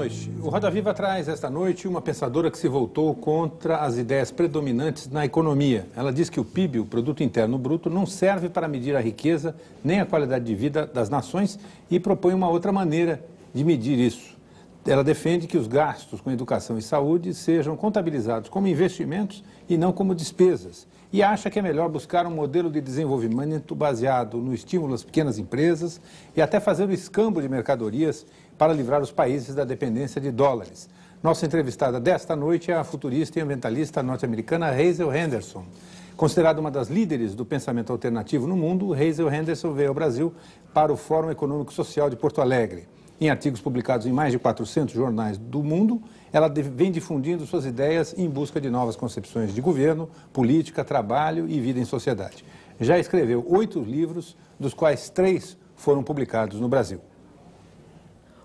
noite. O Roda Viva traz esta noite uma pensadora que se voltou contra as ideias predominantes na economia. Ela diz que o PIB, o Produto Interno Bruto, não serve para medir a riqueza nem a qualidade de vida das nações e propõe uma outra maneira de medir isso. Ela defende que os gastos com educação e saúde sejam contabilizados como investimentos e não como despesas. E acha que é melhor buscar um modelo de desenvolvimento baseado no estímulo às pequenas empresas e até fazer o escambo de mercadorias para livrar os países da dependência de dólares. Nossa entrevistada desta noite é a futurista e ambientalista norte-americana Hazel Henderson. Considerada uma das líderes do pensamento alternativo no mundo, Hazel Henderson veio ao Brasil para o Fórum Econômico Social de Porto Alegre. Em artigos publicados em mais de 400 jornais do mundo, ela vem difundindo suas ideias em busca de novas concepções de governo, política, trabalho e vida em sociedade. Já escreveu 8 livros, dos quais 3 foram publicados no Brasil.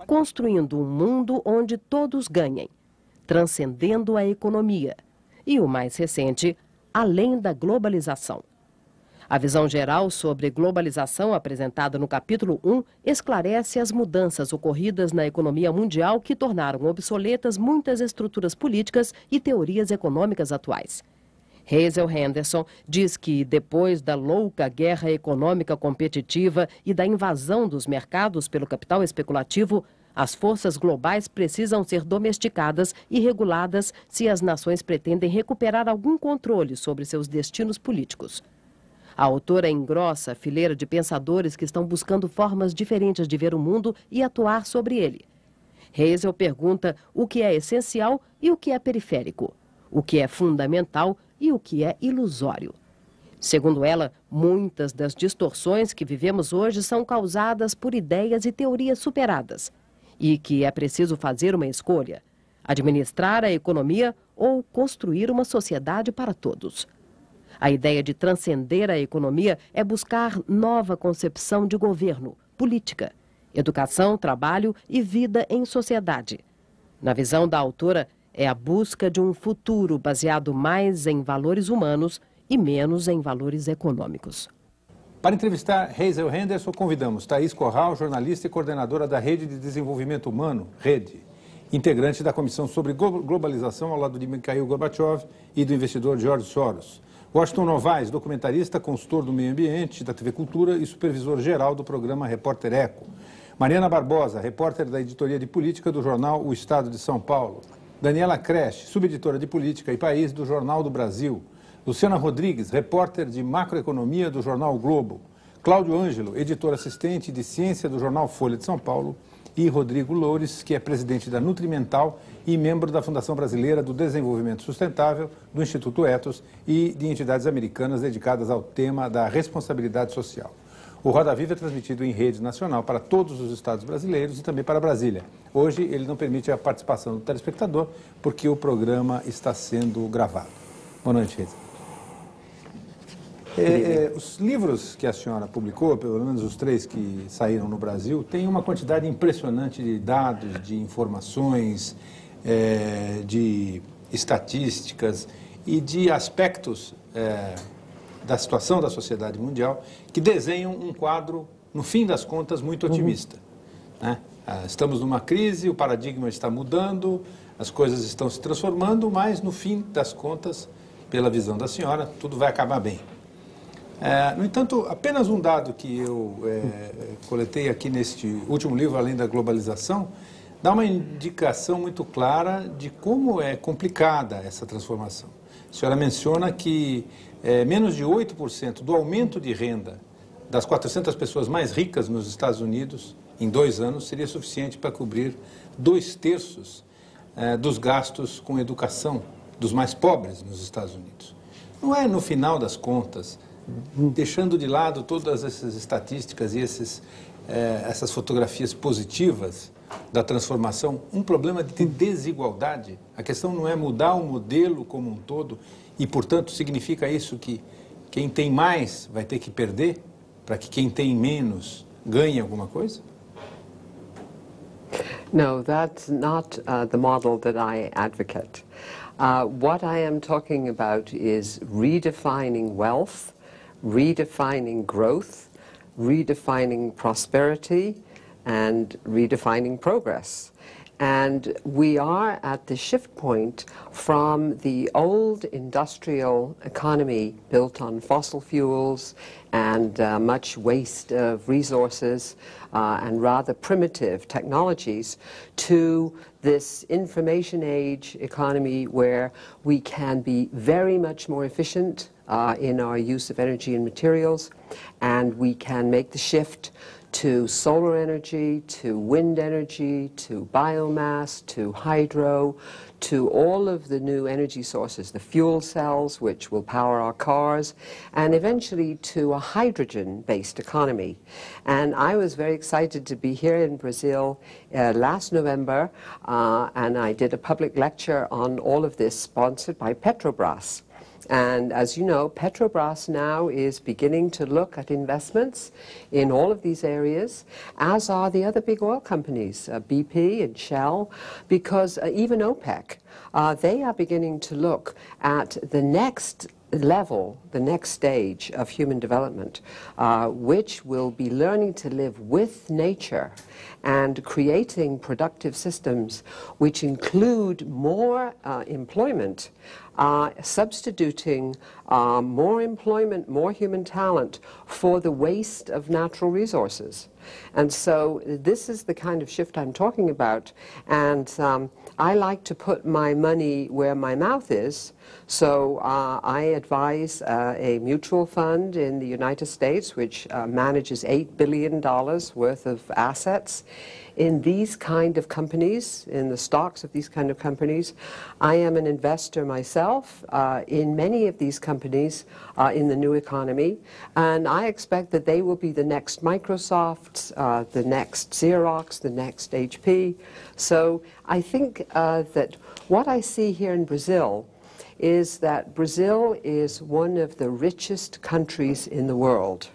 Construindo um mundo onde todos ganhem, transcendendo a economia e, o mais recente, além da globalização. A visão geral sobre globalização apresentada no capítulo 1 esclarece as mudanças ocorridas na economia mundial que tornaram obsoletas muitas estruturas políticas e teorias econômicas atuais. Hazel Henderson diz que, depois da louca guerra econômica competitiva e da invasão dos mercados pelo capital especulativo, as forças globais precisam ser domesticadas e reguladas se as nações pretendem recuperar algum controle sobre seus destinos políticos. A autora engrossa a fileira de pensadores que estão buscando formas diferentes de ver o mundo e atuar sobre ele. Hazel pergunta o que é essencial e o que é periférico, o que é fundamental e o que é ilusório. Segundo ela, muitas das distorções que vivemos hoje são causadas por ideias e teorias superadas e que é preciso fazer uma escolha: administrar a economia ou construir uma sociedade para todos. A ideia de transcender a economia é buscar nova concepção de governo, política, educação, trabalho e vida em sociedade. Na visão da autora, é a busca de um futuro baseado mais em valores humanos e menos em valores econômicos. Para entrevistar Hazel Henderson, convidamos Thaís Corral, jornalista e coordenadora da Rede de Desenvolvimento Humano, Rede, integrante da Comissão sobre Globalização ao lado de Mikhail Gorbachev e do investidor George Soros. Washington Novaes, documentarista, consultor do meio ambiente, da TV Cultura e supervisor-geral do programa Repórter Eco. Mariana Barbosa, repórter da editoria de política do jornal O Estado de São Paulo. Daniela Creche, subeditora de política e país do Jornal do Brasil. Luciana Rodrigues, repórter de macroeconomia do jornal o Globo. Cláudio Ângelo, editor assistente de ciência do jornal Folha de São Paulo. E Rodrigo Loures, que é presidente da Nutrimental e membro da Fundação Brasileira do Desenvolvimento Sustentável, do Instituto Ethos e de entidades americanas dedicadas ao tema da responsabilidade social. O Roda Viva é transmitido em rede nacional para todos os estados brasileiros e também para Brasília. Hoje ele não permite a participação do telespectador porque o programa está sendo gravado. Boa noite, Hazel. Os livros que a senhora publicou, pelo menos os 3 que saíram no Brasil, têm uma quantidade impressionante de dados, de informações, de estatísticas e de aspectos da situação da sociedade mundial que desenham um quadro, no fim das contas, muito otimista. Né? Estamos numa crise, o paradigma está mudando, as coisas estão se transformando, mas, no fim das contas, pela visão da senhora, tudo vai acabar bem. No entanto, apenas um dado que eu coletei aqui neste último livro, Além da Globalização, dá uma indicação muito clara de como é complicada essa transformação. A senhora menciona que menos de 8% do aumento de renda das 400 pessoas mais ricas nos Estados Unidos, em 2 anos, seria suficiente para cobrir 2/3 dos gastos com educação dos mais pobres nos Estados Unidos. Não é, no final das contas, deixando de lado todas essas estatísticas e essas fotografias positivas da transformação, um problema de desigualdade? A questão não é mudar o modelo como um todo e, portanto, significa isso que quem tem mais vai ter que perder para que quem tem menos ganhe alguma coisa? No, that's not the model that I advocate. What I am talking about is redefining wealth, redefining growth, redefining prosperity, and redefining progress. And we are at the shift point from the old industrial economy built on fossil fuels and much waste of resources and rather primitive technologies to this information age economy where we can be very much more efficient in our use of energy and materials, and we can make the shift to solar energy, to wind energy, to biomass, to hydro, to all of the new energy sources, the fuel cells which will power our cars, and eventually to a hydrogen-based economy. And I was very excited to be here in Brazil last November, and I did a public lecture on all of this sponsored by Petrobras. And as you know, Petrobras now is beginning to look at investments in all of these areas, as are the other big oil companies, BP and Shell, because even OPEC, they are beginning to look at the next level, the next stage of human development, which will be learning to live with nature and creating productive systems which include more employment, substituting more employment, more human talent for the waste of natural resources. And so this is the kind of shift I'm talking about. And I like to put my money where my mouth is. So I advise a mutual fund in the United States which manages $8 billion worth of assets in these kind of companies, in the stocks of these kind of companies. I am an investor myself in many of these companies in the new economy, and I expect that they will be the next Microsofts, the next Xerox, the next HP. So I think that what I see here in Brazil is that Brazil is one of the richest countries in the world.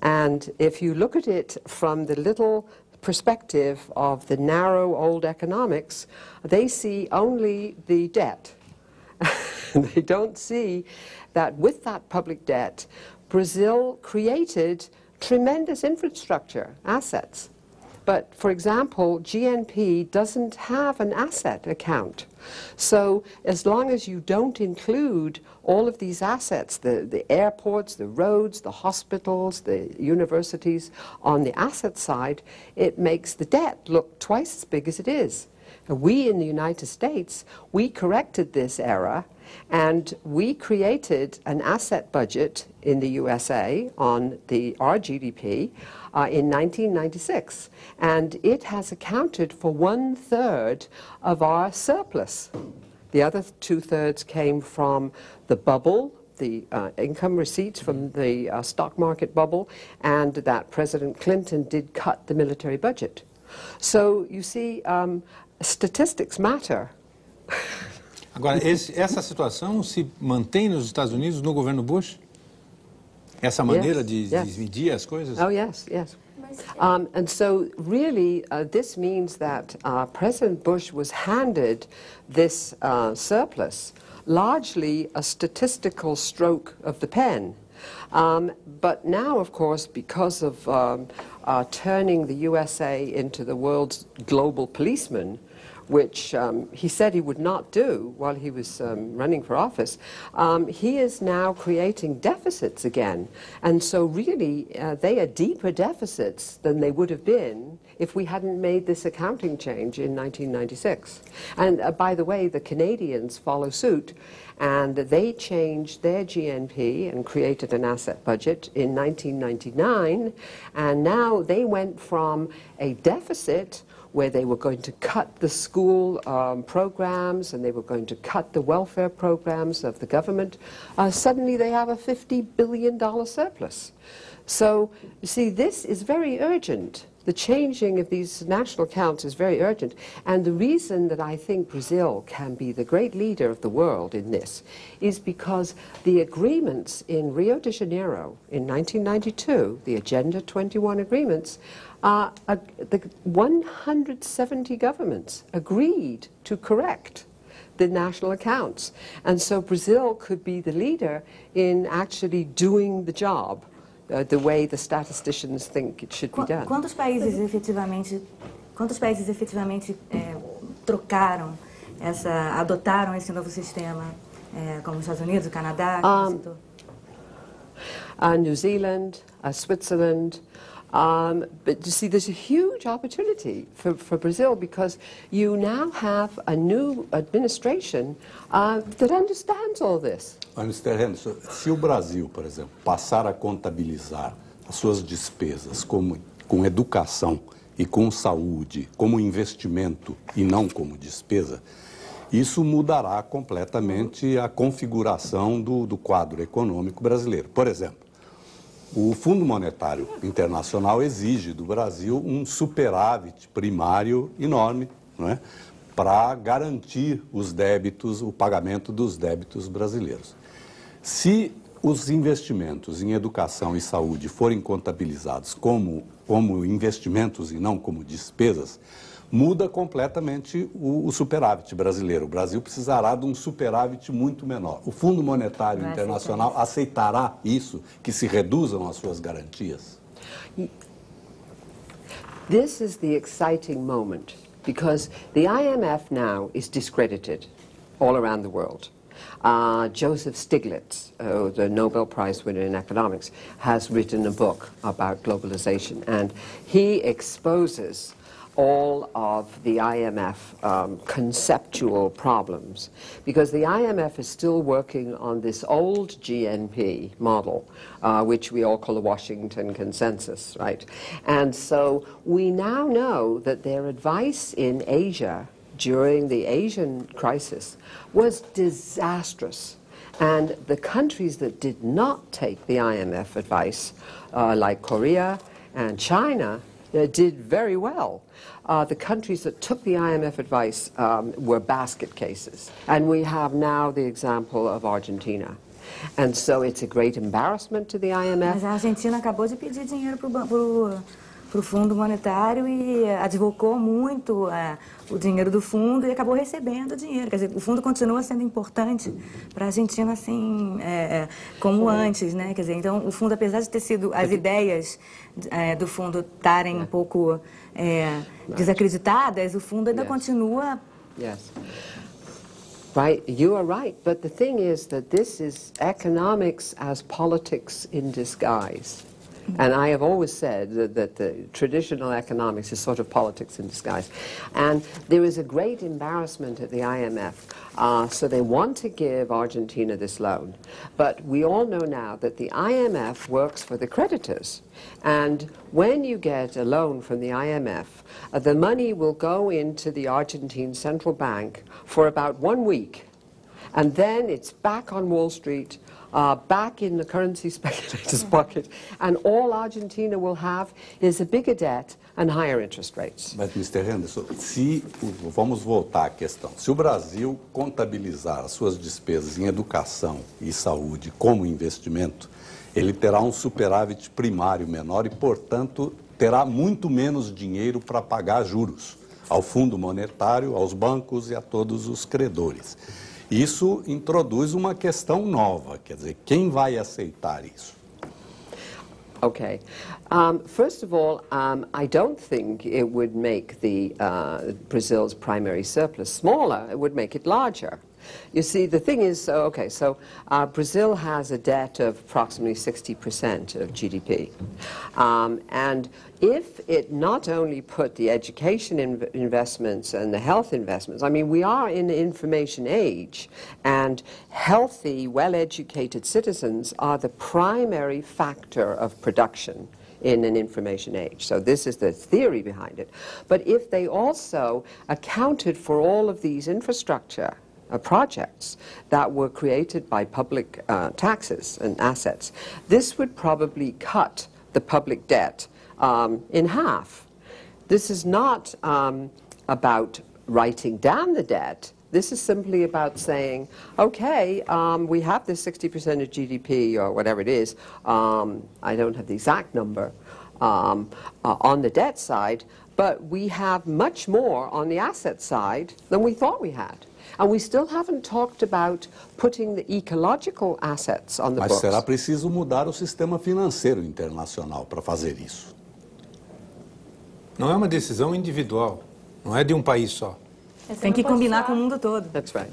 And if you look at it from the little perspective of the narrow old economics, they see only the debt. They don't see that with that public debt, Brazil created tremendous infrastructure assets. But, for example, GNP doesn't have an asset account. So as long as you don't include all of these assets, the airports, the roads, the hospitals, the universities, on the asset side, it makes the debt look twice as big as it is. We in the United States, we corrected this error, and we created an asset budget in the USA on our GDP in 1996, and it has accounted for 1/3 of our surplus. The other 2/3 came from the bubble, the income receipts from the stock market bubble, and that President Clinton did cut the military budget. So you see, statistics matter. Agora, essa situação se mantém nos Estados Unidos no governo Bush? Essa maneira de medir as coisas? Oh, yes, yes. And so really this means that President Bush was handed this surplus, largely a statistical stroke of the pen. But now, of course, because of turning the USA into the world's global policeman, which he said he would not do while he was running for office, he is now creating deficits again. And so really, they are deeper deficits than they would have been if we hadn't made this accounting change in 1996. And by the way, the Canadians follow suit, and they changed their GNP and created an asset budget in 1999, and now they went from a deficit where they were going to cut the school programs and they were going to cut the welfare programs of the government. Suddenly they have a $50 billion surplus. So, you see, this is very urgent. The changing of these national accounts is very urgent. And the reason that I think Brazil can be the great leader of the world in this is because the agreements in Rio de Janeiro in 1992, the Agenda 21 agreements, the 170 governments agreed to correct the national accounts. And so Brazil could be the leader in actually doing the job the way the statisticians think it should be done. Quantos países efetivamente trocaram, adotaram esse novo sistema, como os Estados Unidos, o Canadá? New Zealand, Switzerland. But you see, there's a huge opportunity for Brazil because you now have a new administration that understands all this. Mr. Henderson, se o Brasil, por exemplo, passar a contabilizar as suas despesas com educação e com saúde, como investimento e não como despesa, isso mudará completamente a configuração do quadro econômico brasileiro. Por exemplo, o Fundo Monetário Internacional exige do Brasil um superávit primário enorme, não é? Para garantir os débitos, o pagamento dos débitos brasileiros. Se os investimentos em educação e saúde forem contabilizados como investimentos e não como despesas, muda completamente o superávit brasileiro. O Brasil precisará de um superávit muito menor. O Fundo Monetário Internacional aceitará isso, que se reduzam as suas garantias? This is the exciting moment, because the IMF now is discredited all around the world. Joseph Stiglitz, the Nobel Prize winner in economics, has written a book about globalization, and he exposes all of the IMF conceptual problems, because the IMF is still working on this old GNP model, which we all call the Washington Consensus, right? And so we now know that their advice in Asia during the Asian crisis was disastrous. And the countries that did not take the IMF advice, like Korea and China, did very well. The countries that took the IMF advice were basket cases. And we have now the example of Argentina. And so it's a great embarrassment to the IMF. Mas a Argentina acabou de pedir dinheiro para o Fundo Monetário e advocou muito o dinheiro do fundo e acabou recebendo o dinheiro. Quer dizer, o fundo continua sendo importante para a Argentina, assim, como antes, né? Quer dizer, então, o fundo, apesar de ter sido as ideias do fundo estarem um pouco desacreditadas, o fundo ainda continua... Yes. Right, you are right, but the thing is that this is economics as politics in disguise. And I have always said that the traditional economics is sort of politics in disguise. And there is a great embarrassment at the IMF. So they want to give Argentina this loan. But we all know now that the IMF works for the creditors. And when you get a loan from the IMF, the money will go into the Argentine Central Bank for about 1 week. And then it's back on Wall Street, back in the currency speculator's pocket, and all Argentina will have is a bigger debt and higher interest rates. Mas, Mr. Henderson, vamos voltar à questão. Se o Brasil contabilizar as suas despesas em educação e saúde como investimento, ele terá um superávit primário menor e, portanto, terá muito menos dinheiro para pagar juros ao Fundo Monetário, aos bancos e a todos os credores. Isso introduz uma questão nova, quer dizer, quem vai aceitar isso? Okay. First of all, I don't think it would make Brazil's primary surplus smaller. It would make it larger. You see, the thing is, okay, so Brazil has a debt of approximately 60% of GDP. And if it not only put the education investments and the health investments, I mean, we are in the information age, and healthy, well-educated citizens are the primary factor of production in an information age. So this is the theory behind it. But if they also accounted for all of these infrastructure projects that were created by public taxes and assets, this would probably cut the public debt in half. This is not about writing down the debt. This is simply about saying, okay, we have this 60% of GDP or whatever it is. I don't have the exact number on the debt side, but we have much more on the asset side than we thought we had. And we still haven't talked about putting the ecological assets on the books. Mas será preciso mudar o sistema financeiro internacional para fazer isso. Não é uma decisão individual, não é de um país só. Tem que combinar com o mundo todo. That's right.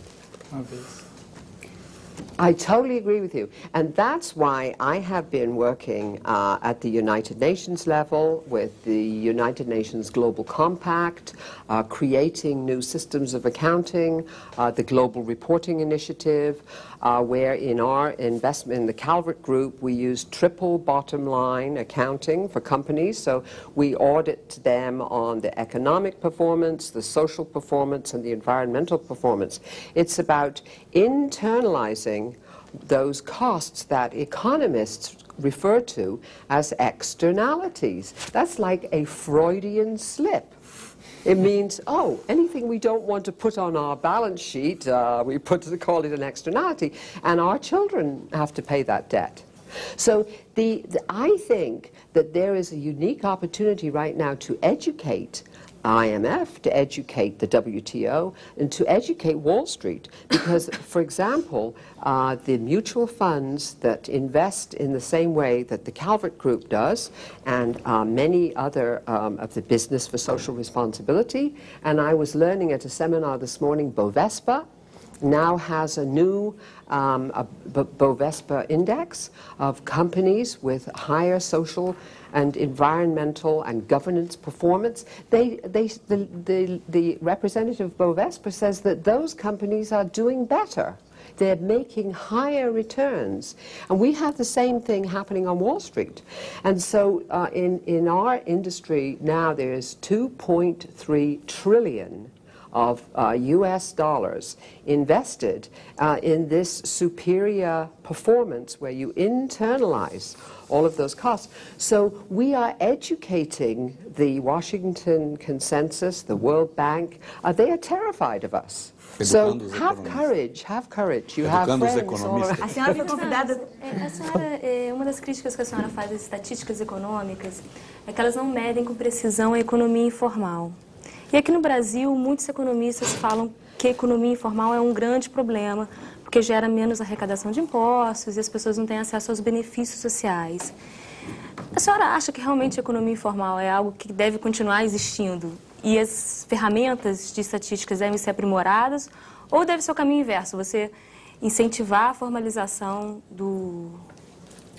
Uma vez. I totally agree with you. And that's why I have been working at the United Nations level with the United Nations Global Compact, creating new systems of accounting, the Global Reporting Initiative, where in our investment in the Calvert Group, we use triple bottom line accounting for companies. So we audit them on the economic performance, the social performance, and the environmental performance. It's about internalizing those costs that economists refer to as externalities. That's like a Freudian slip. It means, oh, anything we don't want to put on our balance sheet, we call it an externality, and our children have to pay that debt. So I think that there is a unique opportunity right now to educate IMF, to educate the WTO, and to educate Wall Street. Because, for example, the mutual funds that invest in the same way that the Calvert Group does, and many other of the Business for Social Responsibility, and I was learning at a seminar this morning, Bovespa now has a new Bovespa index of companies with higher social and environmental and governance performance. The representative of Bovespa says that those companies are doing better. They're making higher returns. And we have the same thing happening on Wall Street. And so in our industry now there's 2.3 trillion of US dollars invested in this superior performance where you internalize all of those costs. So we are educating the Washington Consensus, the World Bank. They are terrified of us. So have courage, have courage. You have friends all around. A senhora foi convidada. A senhora, uma das críticas que a senhora faz às estatísticas econômicas é que elas não medem com precisão a economia informal. E aqui no Brasil, muitos economistas falam que a economia informal é um grande problema, porque gera menos arrecadação de impostos e as pessoas não têm acesso aos benefícios sociais. A senhora acha que realmente a economia informal é algo que deve continuar existindo e as ferramentas de estatísticas devem ser aprimoradas, ou deve ser o caminho inverso, você incentivar a formalização do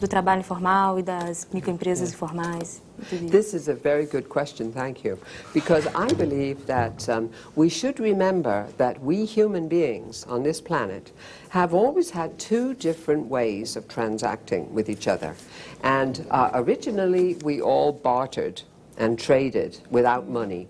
trabalho informal e das microempresas informais? This is a very good question, thank you. Because I believe that we should remember that we human beings on this planet have always had two different ways of transacting with each other. And originally we all bartered and traded without money.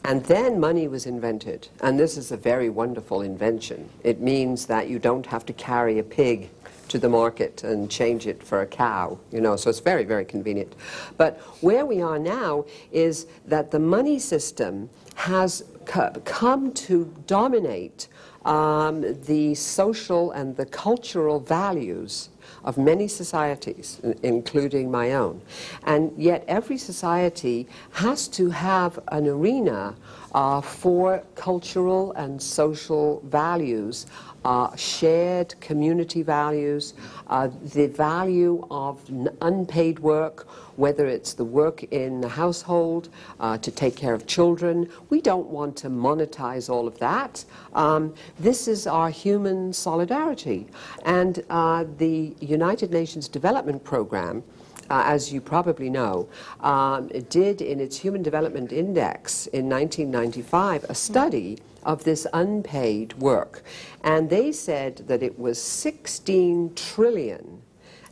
And then money was invented. And this is a very wonderful invention. It means that you don't have to carry a pig to the market and change it for a cow, you know, so it's very, very convenient. But where we are now is that the money system has come to dominate the social and the cultural values of many societies, including my own. And yet every society has to have an arena for cultural and social values, shared community values, the value of unpaid work, whether it's the work in the household, to take care of children. We don't want to monetize all of that. This is our human solidarity. And the United Nations Development Program, as you probably know, did in its Human Development Index in 1995 a study of this unpaid work. And they said that it was 16 trillion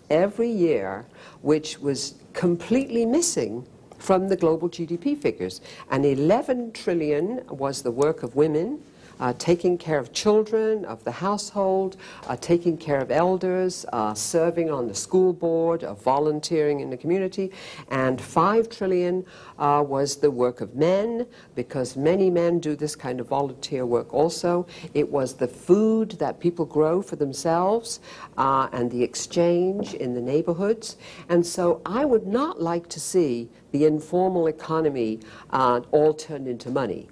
every year, which was completely missing from the global GDP figures. And 11 trillion was the work of women, taking care of children, of the household, taking care of elders, serving on the school board, volunteering in the community. And 5 trillion was the work of men, because many men do this kind of volunteer work also. It was the food that people grow for themselves and the exchange in the neighborhoods. And so I would not like to see the informal economy all turned into money.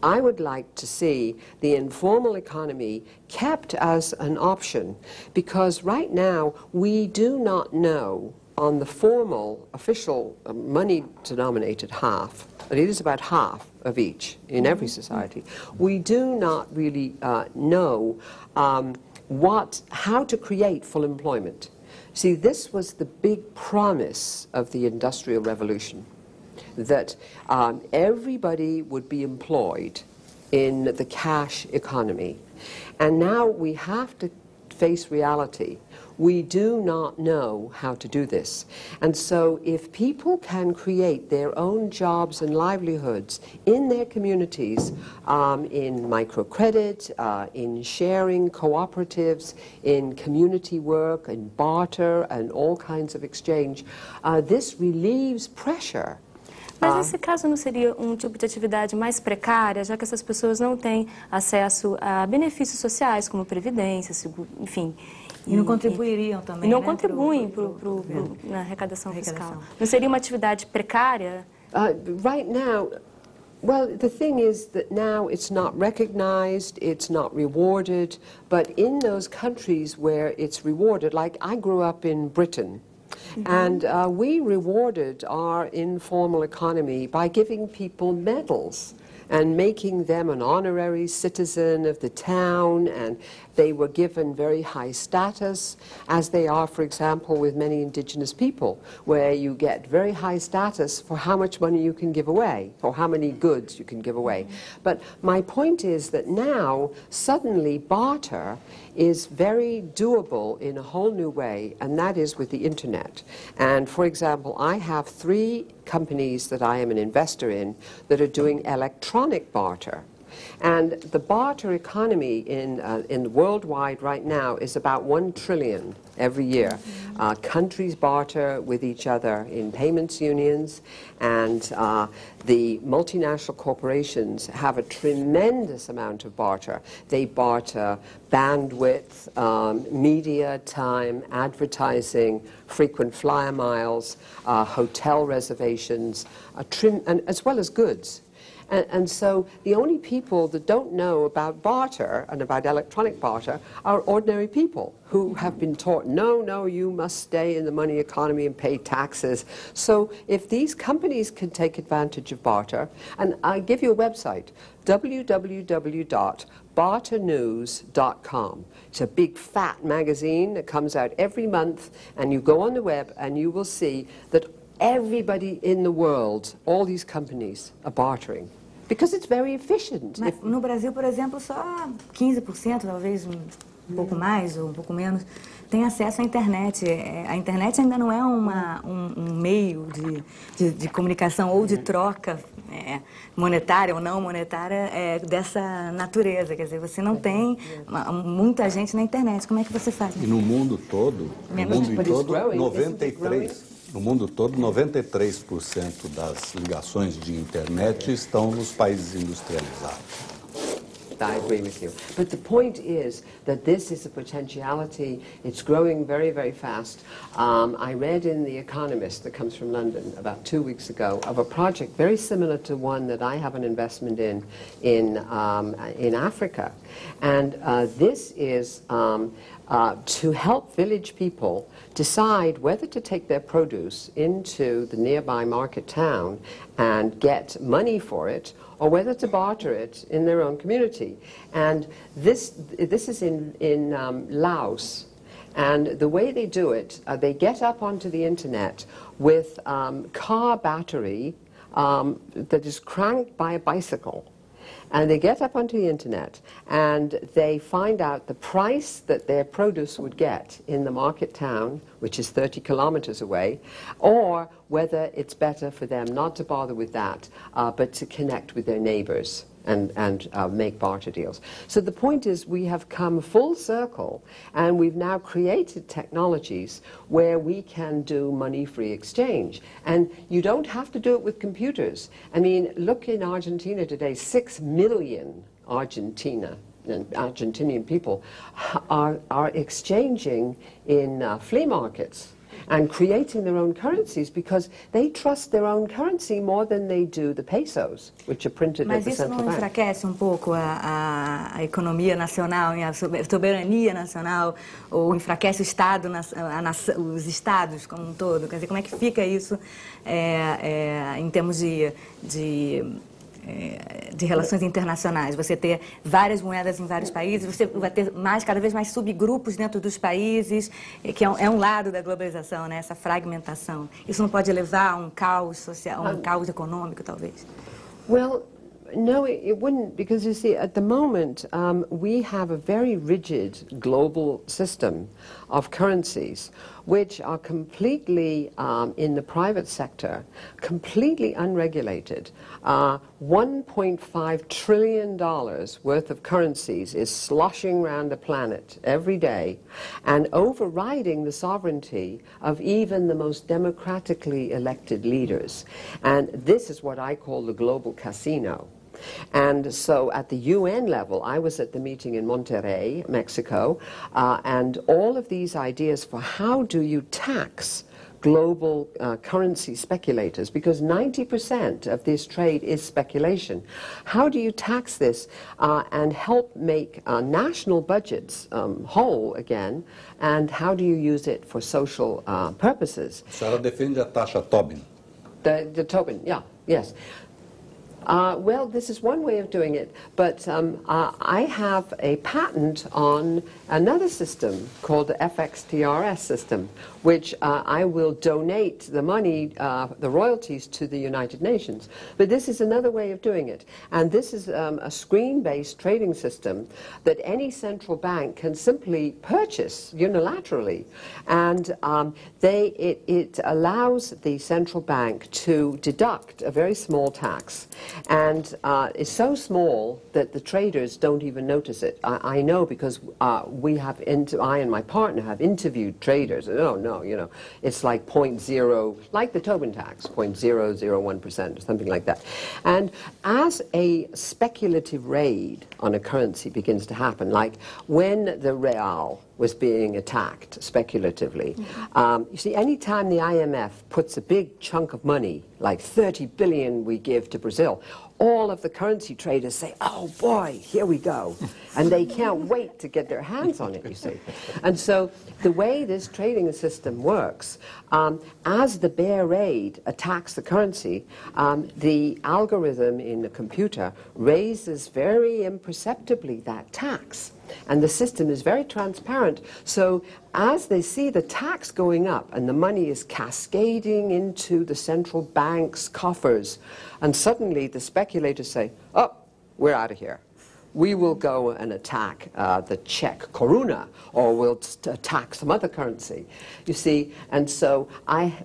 I would like to see the informal economy kept as an option, because right now we do not know on the formal, official, money-denominated half, and it is about half of each in every society, we do not really know how to create full employment. See, this was the big promise of the Industrial Revolution, that everybody would be employed in the cash economy. And now we have to face reality. We do not know how to do this. And so if people can create their own jobs and livelihoods in their communities, in microcredit, in sharing cooperatives, in community work, in barter, and all kinds of exchange, this relieves pressure. Mas esse caso não seria um tipo de atividade mais precária, já que essas pessoas não têm acesso a benefícios sociais, como previdência, seguro, enfim. E não contribuiriam também, E não né, contribuem na arrecadação fiscal. Não seria uma atividade precária? Right now, well, the thing is that now it's not recognized, it's not rewarded, but in those countries where it's rewarded, like I grew up in Britain, and we rewarded our informal economy by giving people medals and making them an honorary citizen of the town, and they were given very high status, as they are, for example, with many indigenous people, where you get very high status for how much money you can give away, or how many goods you can give away. But my point is that now, suddenly, barter is very doable in a whole new way, and that is with the internet. And, for example, I have 3 companies that I am an investor in that are doing electronic barter. And the barter economy in worldwide right now is about 1 trillion every year. Countries barter with each other in payments unions, and the multinational corporations have a tremendous amount of barter. They barter bandwidth, media time, advertising, frequent flyer miles, hotel reservations, and as well as goods. And so the only people that don't know about barter and about electronic barter are ordinary people who have been taught, no, you must stay in the money economy and pay taxes. So if these companies can take advantage of barter, and I give you a website, www.barternews.com. It's a big fat magazine that comes out every month, and you go on the web and you will see that everybody in the world, all these companies, are bartering. Because it's very efficient. Mas no Brasil, por exemplo, só 15%, talvez um pouco mais ou um pouco menos, tem acesso à internet. A internet ainda não é um meio de comunicação ou de troca monetária ou não monetária dessa natureza. Quer dizer, você não tem muita gente na internet. Como é que você faz? E no mundo todo, no mundo todo, 93% das ligações de internet estão nos países industrializados. I agree with you. But the point is that this is a potentiality. It's growing very, very fast. I read in The Economist, that comes from London, about 2 weeks ago, of a project very similar to one that I have an investment in Africa. And this is to help village people decide whether to take their produce into the nearby market town and get money for it, or whether to barter it in their own community. And this is in Laos. And the way they do it, they get up onto the internet with car battery that is cranked by a bicycle. And they get up onto the internet and they find out the price that their produce would get in the market town, which is 30 kilometers away, or whether it's better for them not to bother with that, but to connect with their neighbors and make barter deals. So the point is, we have come full circle, and we've now created technologies where we can do money-free exchange. And you don't have to do it with computers. I mean, look in Argentina today, 6 million Argentinian people are exchanging in flea markets. and creating their own currencies because they trust their own currency more than they do the pesos, which are printed at the central bank. Mas isso não enfraquece um pouco a economia nacional, a soberania nacional, ou enfraquece o Estado, os Estados como um todo? Quer dizer, como é que fica isso em termos de relações internacionais? Você ter várias moedas em vários países, você vai ter cada vez mais subgrupos dentro dos países, que é um lado da globalização, né? Essa fragmentação. Isso não pode levar a um caos social, um caos econômico, talvez? Well, no, it wouldn't, because you see, at the moment, we have a very rigid global system of currencies, which are completely, in the private sector, completely unregulated. $1.5 trillion worth of currencies is sloshing around the planet every day and overriding the sovereignty of even the most democratically elected leaders. And this is what I call the global casino. And so at the UN level, I was at the meeting in Monterrey, Mexico, and all of these ideas for how do you tax global currency speculators, because 90% of this trade is speculation. How do you tax this and help make national budgets whole again, and how do you use it for social purposes? A senhora defende a taxa Tobin. The Tobin, yeah, yes. Well, this is one way of doing it, but I have a patent on another system called the FXTRS system, which I will donate the money, the royalties, to the United Nations. But this is another way of doing it, and this is a screen-based trading system that any central bank can simply purchase unilaterally, and it allows the central bank to deduct a very small tax. And it's so small that the traders don't even notice it. I know because I and my partner have interviewed traders. Oh no, you know, it's like 0.0, like the Tobin tax, 0.001% or something like that. And as a speculative raid on a currency begins to happen, like when the real was being attacked speculatively. You see, any time the IMF puts a big chunk of money, like 30 billion we give to Brazil, all of the currency traders say, oh boy, here we go. And they can't wait to get their hands on it, you see. And so the way this trading system works, as the bear raid attacks the currency, the algorithm in the computer raises very imperceptibly that tax. And the system is very transparent. So as they see the tax going up and the money is cascading into the central bank's coffers, and suddenly the speculators say, oh, we're out of here. We will go and attack the Czech koruna, or we'll attack some other currency. You see, and so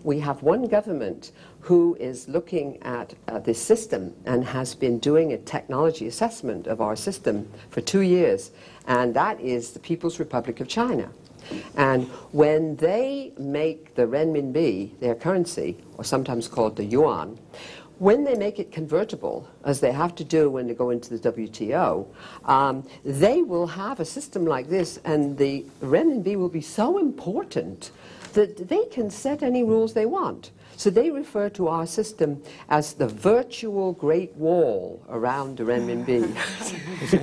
we have one government who is looking at this system and has been doing a technology assessment of our system for 2 years, and that is the People's Republic of China. And when they make the renminbi their currency, or sometimes called the yuan, when they make it convertible, as they have to do when they go into the WTO, they will have a system like this, and the renminbi will be so important that they can set any rules they want. So they refer to our system as the virtual Great Wall around the renminbi.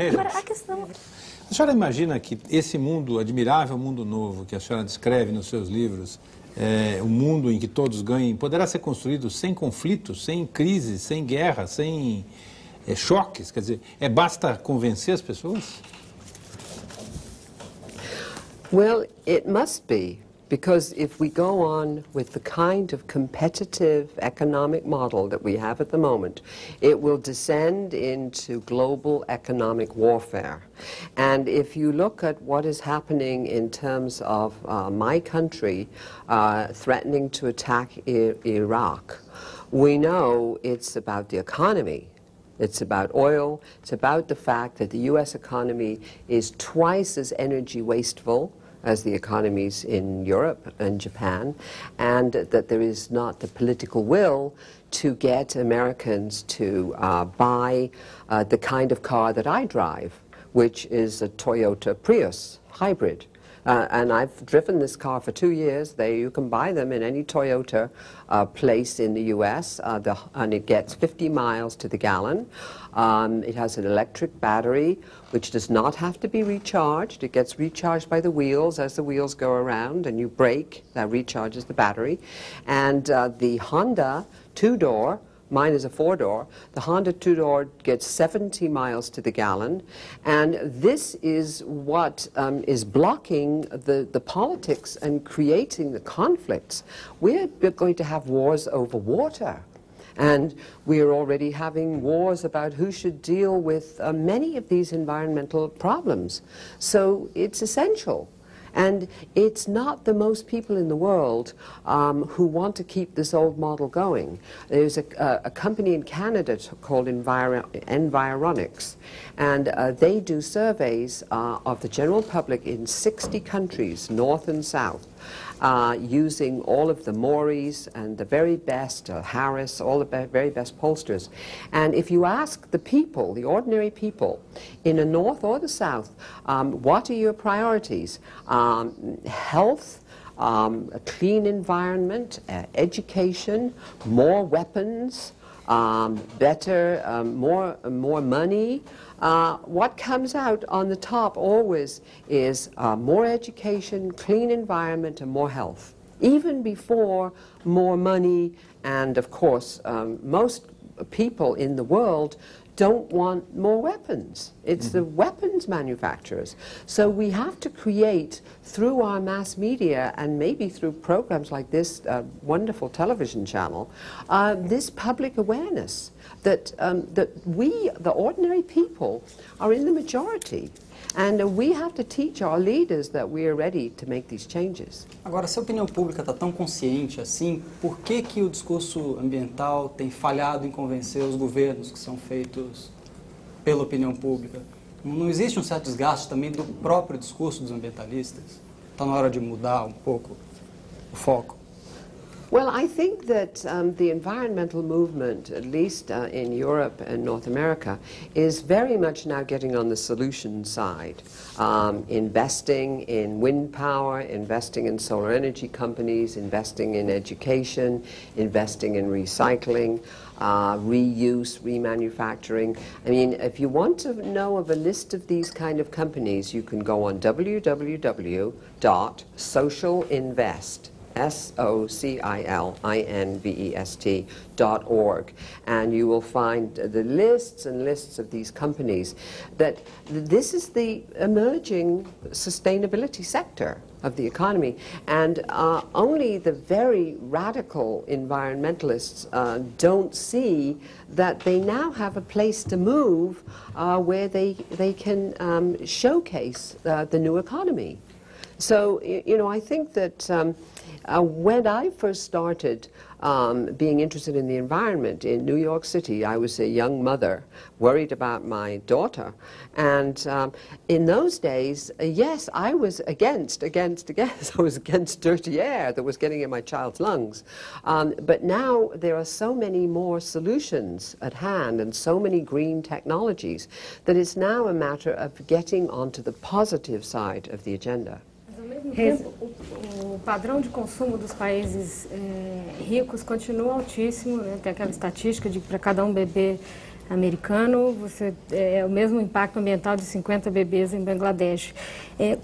Agora, a questão... A senhora imagina que esse mundo, admirável mundo novo que a senhora descreve nos seus livros, um mundo em que todos ganhem, poderá ser construído sem conflitos, sem crises, sem guerra, sem choques? Quer dizer, basta convencer as pessoas? Well, it must be. Because if we go on with the kind of competitive economic model that we have at the moment, it will descend into global economic warfare. And if you look at what is happening in terms of my country threatening to attack Iraq, we know it's about the economy. It's about oil. It's about the fact that the U.S. economy is twice as energy wasteful as the economies in Europe and Japan, and that there is not the political will to get Americans to buy the kind of car that I drive, which is a Toyota Prius hybrid. And I've driven this car for 2 years. You can buy them in any Toyota place in the US, and it gets 50 miles to the gallon. It has an electric battery, which does not have to be recharged. It gets recharged by the wheels as the wheels go around, and you brake, that recharges the battery. And the Honda two-door, mine is a four-door, the Honda two-door gets 70 miles to the gallon, and this is what is blocking the politics and creating the conflicts. We're going to have wars over water. And we're already having wars about who should deal with many of these environmental problems. So it's essential. And it's not the most people in the world who want to keep this old model going. There's a company in Canada called Environics, and they do surveys of the general public in 60 countries, north and south, using all of the Morys and the very best, Harris, all the very best pollsters. And if you ask the people, the ordinary people, in the north or the south, what are your priorities? Health, a clean environment, education, more weapons, better, more money. What comes out on the top always is more education, clean environment, and more health, even before more money. And of course, most people in the world don't want more weapons. It's the weapons manufacturers. So we have to create, through our mass media and maybe through programs like this wonderful television channel, this public awareness that, that we, the ordinary people, are in the majority. And we have to teach our leaders that we are ready to make these changes. Agora, se a opinião pública está tão consciente assim, por que o discurso ambiental tem falhado em convencer os governos que são feitos pela opinião pública? Não existe um certo desgaste também do próprio discurso dos ambientalistas? Está na hora de mudar um pouco o foco. Well, I think that the environmental movement, at least in Europe and North America, is very much now getting on the solution side. Investing in wind power, investing in solar energy companies, investing in education, investing in recycling, reuse, remanufacturing. I mean, if you want to know of a list of these kind of companies, you can go on www.socialinvest.org, SOCILINVEST.org, and you will find the lists and lists of these companies. That this is the emerging sustainability sector of the economy, and only the very radical environmentalists don't see that they now have a place to move where they can showcase the new economy. So, you know, I think that when I first started being interested in the environment in New York City, I was a young mother worried about my daughter. And in those days, yes, I was against. I was against dirty air that was getting in my child's lungs. But now there are so many more solutions at hand and so many green technologies that it's now a matter of getting onto the positive side of the agenda. Ao mesmo tempo, o padrão de consumo dos países ricos continua altíssimo, né? Tem aquela estatística de que para cada um bebê americano, é o mesmo impacto ambiental de 50 bebês em Bangladesh.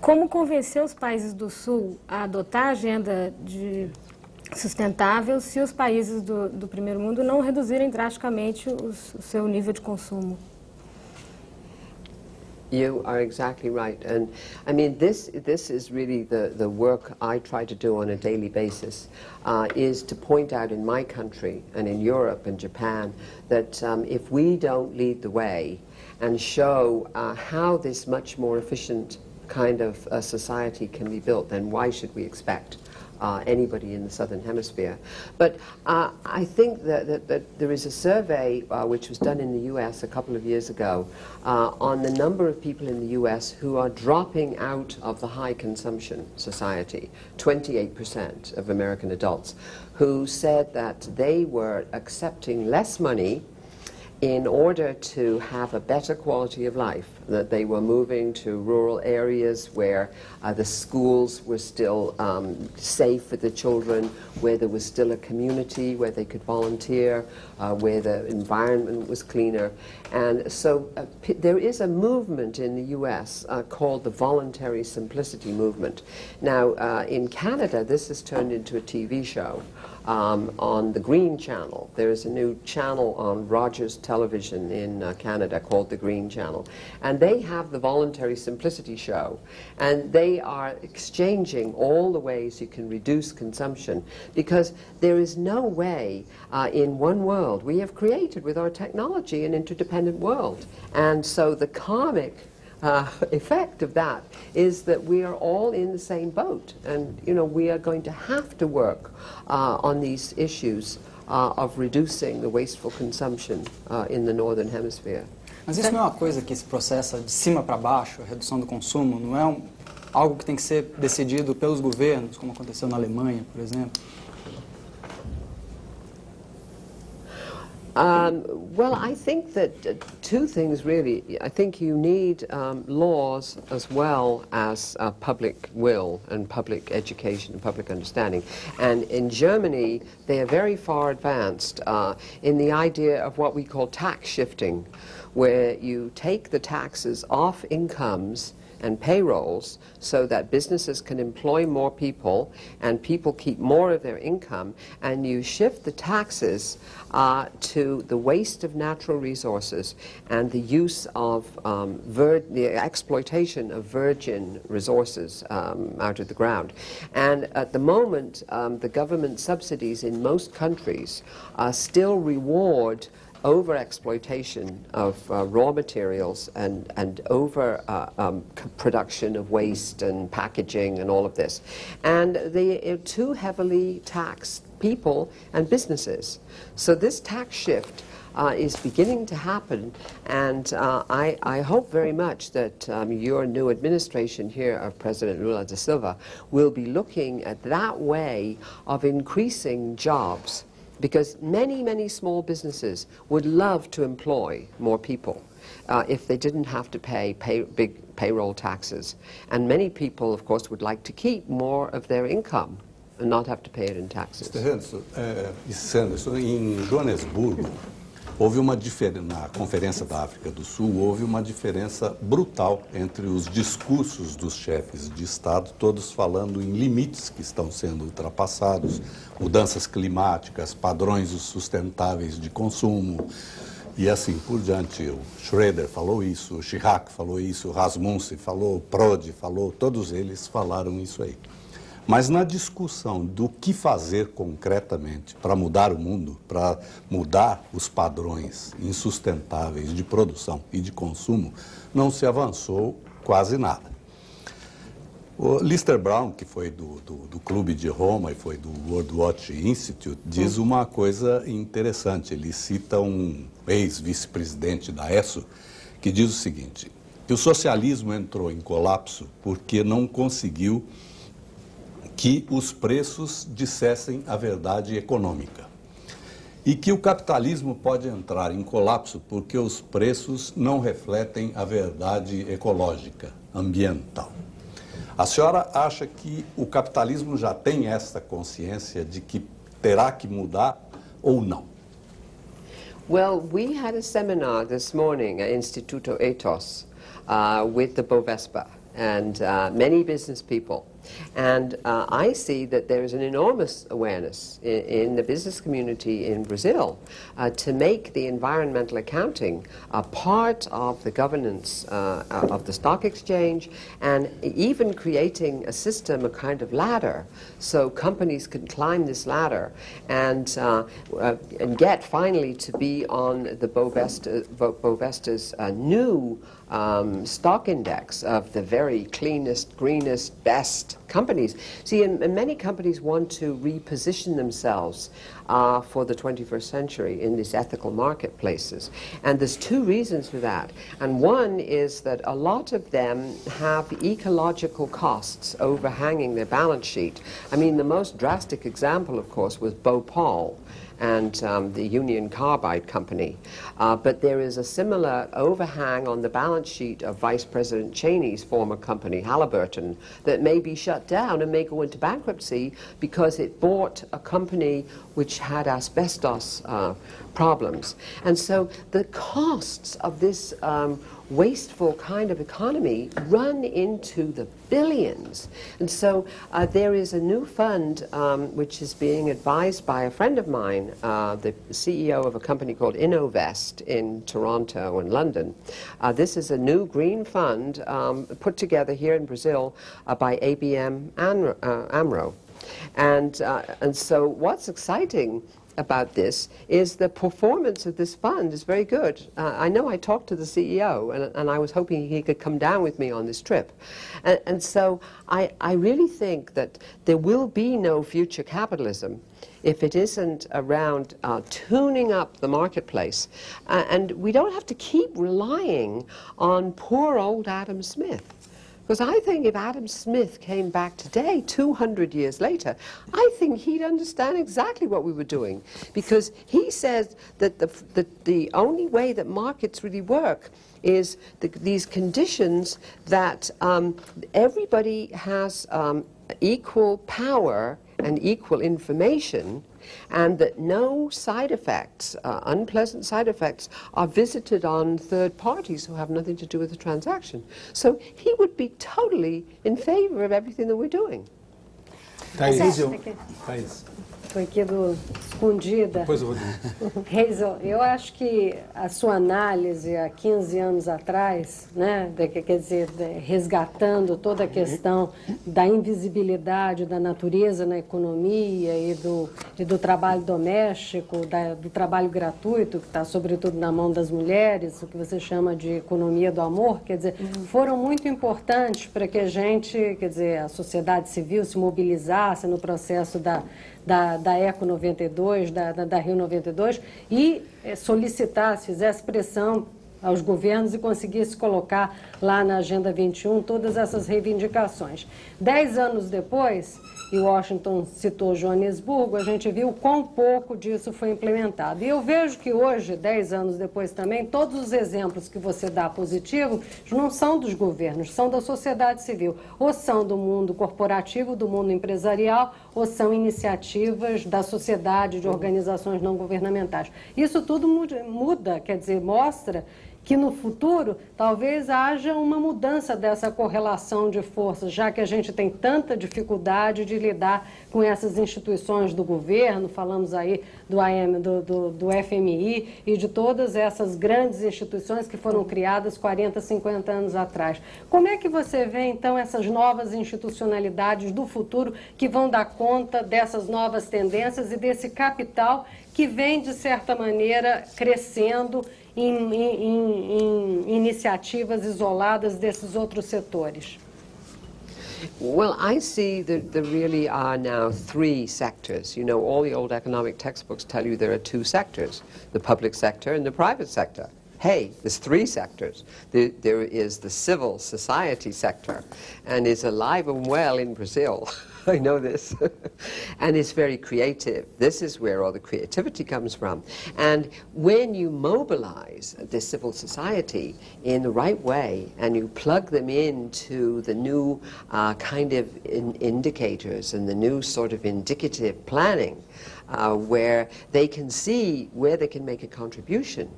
Como convencer os países do Sul a adotar a agenda sustentável se os países do primeiro mundo não reduzirem drasticamente o seu nível de consumo? You are exactly right, and I mean this is really the work I try to do on a daily basis, is to point out in my country and in Europe and Japan that if we don't lead the way and show how this much more efficient kind of society can be built, then why should we expect anybody in the Southern Hemisphere? But I think that there is a survey which was done in the US a couple of years ago on the number of people in the US who are dropping out of the high consumption society, 28% of American adults, who said that they were accepting less money in order to have a better quality of life that they were moving to rural areas where the schools were still safe for the children, where there was still a community where they could volunteer, where the environment was cleaner. And so there is a movement in the U.S. Called the voluntary simplicity movement. Now, in Canada, this has turned into a TV show. On the Green Channel. There is a new channel on Rogers Television in Canada called the Green Channel. And they have the Voluntary Simplicity Show. And they are exchanging all the ways you can reduce consumption, because there is no way in one world. We have created with our technology an interdependent world. And so the karmic effect of that is that we are all in the same boat, and we are going to have to work on these issues of reducing the wasteful consumption in the northern hemisphere. Mas isso não é uma coisa que se processa de cima para baixo, a redução do consumo? Não é algo que tem que ser decidido pelos governos, como aconteceu na Alemanha, por exemplo? Well, I think that two things really. I think you need laws as well as public will and public education and public understanding. And in Germany, they are very far advanced in the idea of what we call tax shifting, where you take the taxes off incomes and payrolls so that businesses can employ more people and people keep more of their income, and you shift the taxes to the waste of natural resources and the use of the exploitation of virgin resources out of the ground. And at the moment, the government subsidies in most countries still reward over-exploitation of raw materials and over-production of waste and packaging and all of this. And they are too heavily taxed people and businesses. So this tax shift is beginning to happen, and I hope very much that your new administration here of President Lula da Silva will be looking at that way of increasing jobs. Because many, many small businesses would love to employ more people if they didn't have to pay big payroll taxes. And many people, of course, would like to keep more of their income and not have to pay it in taxes. Mr. Henderson, em Joanesburgo, houve uma diferença, na Conferência da África do Sul, houve uma diferença brutal entre os discursos dos chefes de Estado, todos falando em limites que estão sendo ultrapassados, mudanças climáticas, padrões sustentáveis de consumo, e assim por diante. O Schroeder falou isso, o Chirac falou isso, o Rasmussen falou, o Prodi falou, todos eles falaram isso aí. Mas na discussão do que fazer concretamente para mudar o mundo, para mudar os padrões insustentáveis de produção e de consumo, não se avançou quase nada. O Lister Brown, que foi do Clube de Roma e foi do World Watch Institute, diz uma coisa interessante. Ele cita um ex-vice-presidente da ESSO que diz o seguinte, que o socialismo entrou em colapso porque não conseguiu que os preços dissessem a verdade econômica. E que o capitalismo pode entrar em colapso porque os preços não refletem a verdade ecológica, ambiental. A senhora acha que o capitalismo já tem essa consciência de que terá que mudar ou não? Well, we had a seminar this morning at Instituto Ethos with the Bovespa and many business people. And I see that there is an enormous awareness in the business community in Brazil to make the environmental accounting a part of the governance of the stock exchange, and even creating a system, a kind of ladder, so companies can climb this ladder and get finally to be on the Bovesta's new stock index of the very cleanest, greenest, best companies. See, and many companies want to reposition themselves for the 21st century in these ethical marketplaces. And there's two reasons for that. And one is that a lot of them have ecological costs overhanging their balance sheet. I mean, the most drastic example, of course, was Bhopal. and the Union Carbide Company. But there is a similar overhang on the balance sheet of Vice President Cheney's former company, Halliburton, that may be shut down and may go into bankruptcy because it bought a company which had asbestos problems. And so the costs of this wasteful kind of economy run into the billions. And so there is a new fund which is being advised by a friend of mine, the CEO of a company called Innovest in Toronto and London. This is a new green fund put together here in Brazil by ABN AMRO. And so what's exciting about this is the performance of this fund is very good. I know I talked to the CEO, and I was hoping he could come down with me on this trip. And so I really think that there will be no future capitalism if it isn't around tuning up the marketplace. And we don't have to keep relying on poor old Adam Smith. Because I think if Adam Smith came back today, 200 years later, I think he'd understand exactly what we were doing. Because he says that the only way that markets really work is these conditions that everybody has equal power and equal information, and that no side effects, unpleasant side effects, are visited on third parties who have nothing to do with the transaction. So he would be totally in favor of everything that we're doing. Foi aqui escondida. Depois eu vou Hazel, eu acho que a sua análise há 15 anos atrás, né, quer dizer, resgatando toda a questão da invisibilidade da natureza na economia e do trabalho doméstico, do trabalho gratuito, que está sobretudo na mão das mulheres, o que você chama de economia do amor, quer dizer, foram muito importantes para que a gente, quer dizer, a sociedade civil se mobilizasse no processo da Eco 92, da Rio 92, e solicitasse, fizesse pressão aos governos e conseguisse colocar lá na Agenda 21 todas essas reivindicações. 10 anos depois, e Washington citou Joanesburgo, a gente viu quão pouco disso foi implementado. E eu vejo que hoje, 10 anos depois também, todos os exemplos que você dá positivos não são dos governos, são da sociedade civil. Ou são do mundo corporativo, do mundo empresarial, ou são iniciativas da sociedade, de organizações não governamentais. Isso tudo muda, quer dizer, mostra que no futuro talvez haja uma mudança dessa correlação de forças, já que a gente tem tanta dificuldade de lidar com essas instituições do governo, falamos aí do FMI e de todas essas grandes instituições que foram criadas 40, 50 anos atrás. Como é que você vê, então, essas novas institucionalidades do futuro que vão dar conta dessas novas tendências e desse capital que vem, de certa maneira, crescendo em iniciativas isoladas desses outros setores? Well, I see that there really are now 3 sectors. You know, all the old economic textbooks tell you there are 2 sectors, the public sector and the private sector. Hey, there's 3 sectors. There is the civil society sector, and it's alive and well in Brazil. I know this. And it's very creative. This is where all the creativity comes from. And when you mobilize the civil society in the right way and you plug them into the new kind of indicators and the new sort of indicative planning, where they can see where they can make a contribution.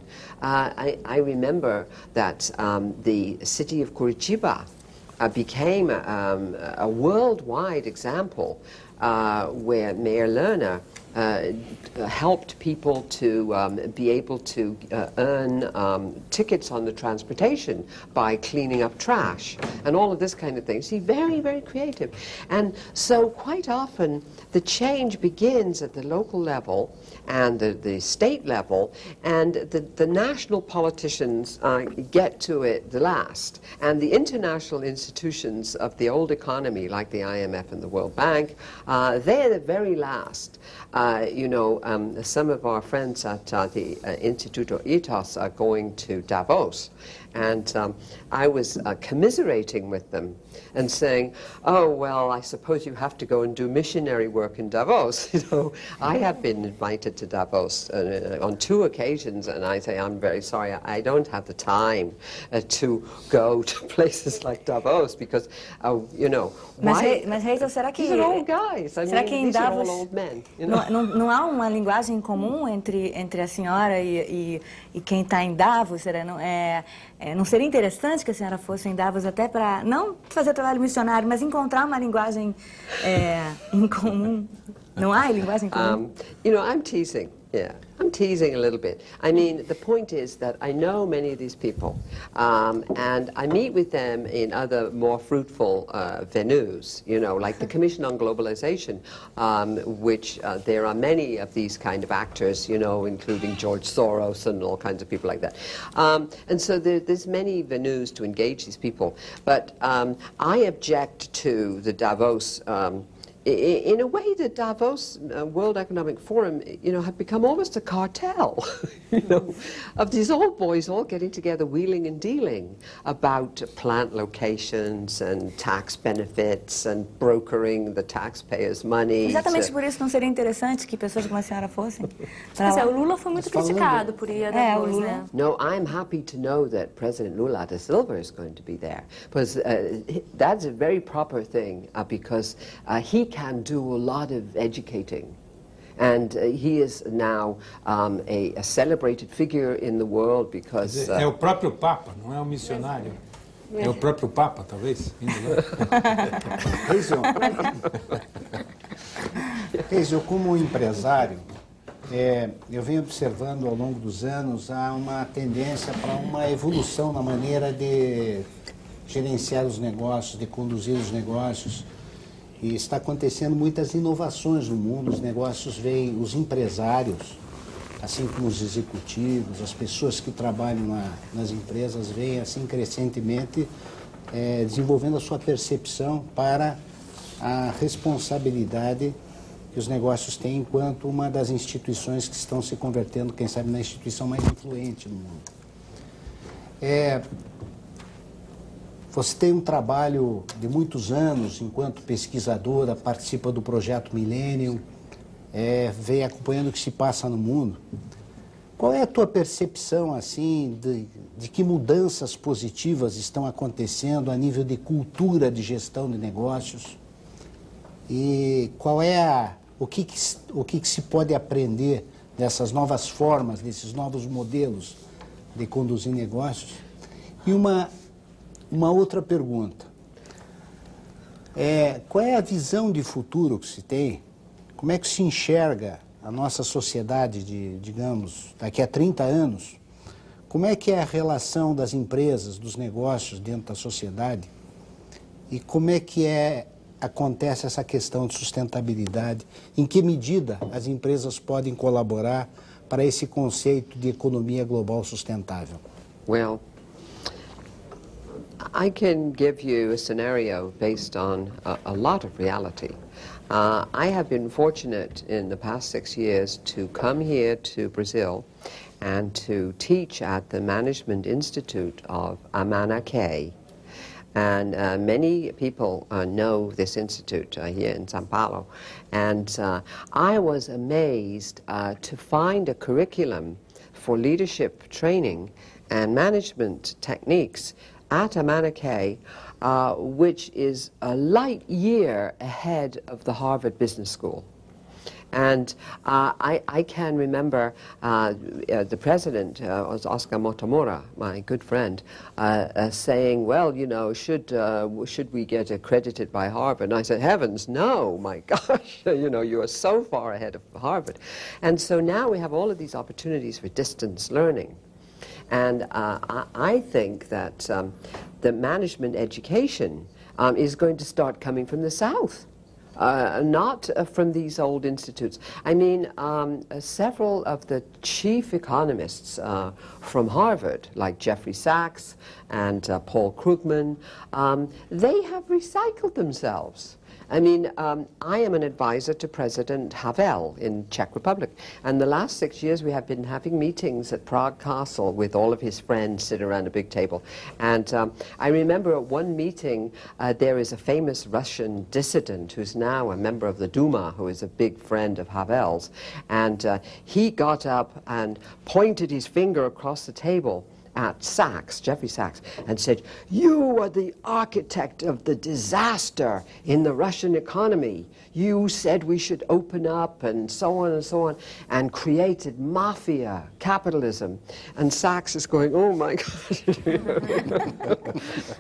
I remember that the city of Curitiba became a worldwide example where Mayor Lerner helped people to be able to earn tickets on the transportation by cleaning up trash and all of this kind of thing. See, very, very creative. And so quite often the change begins at the local level and the state level, and the national politicians get to it the last. And the international institutions of the old economy, like the IMF and the World Bank, they're the very last. you know, some of our friends at the Instituto ITAS are going to Davos, and I was commiserating with them and saying, oh, well, I suppose you have to go and do missionary work in Davos. You know, I have been invited to Davos on 2 occasions, and I say, I'm very sorry, I don't have the time to go to places like Davos, because, you know, why? Mas Hazel, será que... These are old guys. I Será mean, que em these are Davos all old men. You know? não há uma linguagem comum entre a senhora e quem está em Davos? Não seria interessante que a senhora fosse em Davos até para, não fazer trabalho missionário, mas encontrar uma linguagem em comum? Não há linguagem comum? You know, I'm teasing. Yeah, I'm teasing a little bit. I mean, the point is that I know many of these people, and I meet with them in other more fruitful venues, you know, like the Commission on Globalization, which there are many of these kind of actors, you know, including George Soros and all kinds of people like that. And so there's many venues to engage these people. But I object to the Davos in a way, the Davos World Economic Forum, you know, have become almost a cartel, you know, of these old boys all getting together, wheeling and dealing about plant locations and tax benefits and brokering the taxpayers' money. Exatamente por isso não seria interessante que pessoas como a senhora fossem? O Lula foi muito criticado por ir a Davos, né? No, I'm happy to know that President Lula da Silva is going to be there, because that's a very proper thing, because he can do a lot of educating. And he is now a celebrated figure in the world because... É o próprio Papa, não é o missionário. É o próprio Papa, talvez. Hazel, como empresário, eu venho observando ao longo dos anos há uma tendência para uma evolução na maneira de gerenciar os negócios, de conduzir os negócios. E está acontecendo muitas inovações no mundo, os negócios veem, os empresários, assim como os executivos, as pessoas que trabalham nas empresas, veem assim crescentemente desenvolvendo a sua percepção para a responsabilidade que os negócios têm enquanto uma das instituições que estão se convertendo, quem sabe, na instituição mais influente no mundo. Você tem um trabalho de muitos anos enquanto pesquisadora, participa do projeto Millennium, vem acompanhando o que se passa no mundo. Qual é a tua percepção, assim, de que mudanças positivas estão acontecendo a nível de cultura de gestão de negócios? E qual é o que se pode aprender dessas novas formas, desses novos modelos de conduzir negócios? E uma outra pergunta, qual é a visão de futuro que se tem? Como é que se enxerga a nossa sociedade, digamos, daqui a 30 anos? Como é que é a relação das empresas, dos negócios dentro da sociedade? E como é que acontece essa questão de sustentabilidade? Em que medida as empresas podem colaborar para esse conceito de economia global sustentável? Well, I can give you a scenario based on a lot of reality. I have been fortunate in the past 6 years to come here to Brazil and to teach at the Management Institute of Amana Key. And many people know this institute here in São Paulo. And I was amazed to find a curriculum for leadership training and management techniques at Amana Key, which is a light year ahead of the Harvard Business School. And I can remember the president, was Oscar Motomura, my good friend, saying, well, you know, should we get accredited by Harvard? And I said, heavens, no, my gosh, you know, you are so far ahead of Harvard. And so now we have all of these opportunities for distance learning. And I think that the management education is going to start coming from the South, not from these old institutes. I mean, several of the chief economists from Harvard, like Jeffrey Sachs and Paul Krugman, they have recycled themselves. I mean, I am an advisor to President Havel in Czech Republic. And the last 6 years we have been having meetings at Prague Castle with all of his friends sit around a big table. And I remember at one meeting there is a famous Russian dissident who's now a member of the Duma, who is a big friend of Havel's. And he got up and pointed his finger across the table at Sachs, Jeffrey Sachs, and said, "You are the architect of the disaster in the Russian economy. You said we should open up and so on, and created mafia capitalism." And Sachs is going, "Oh my God."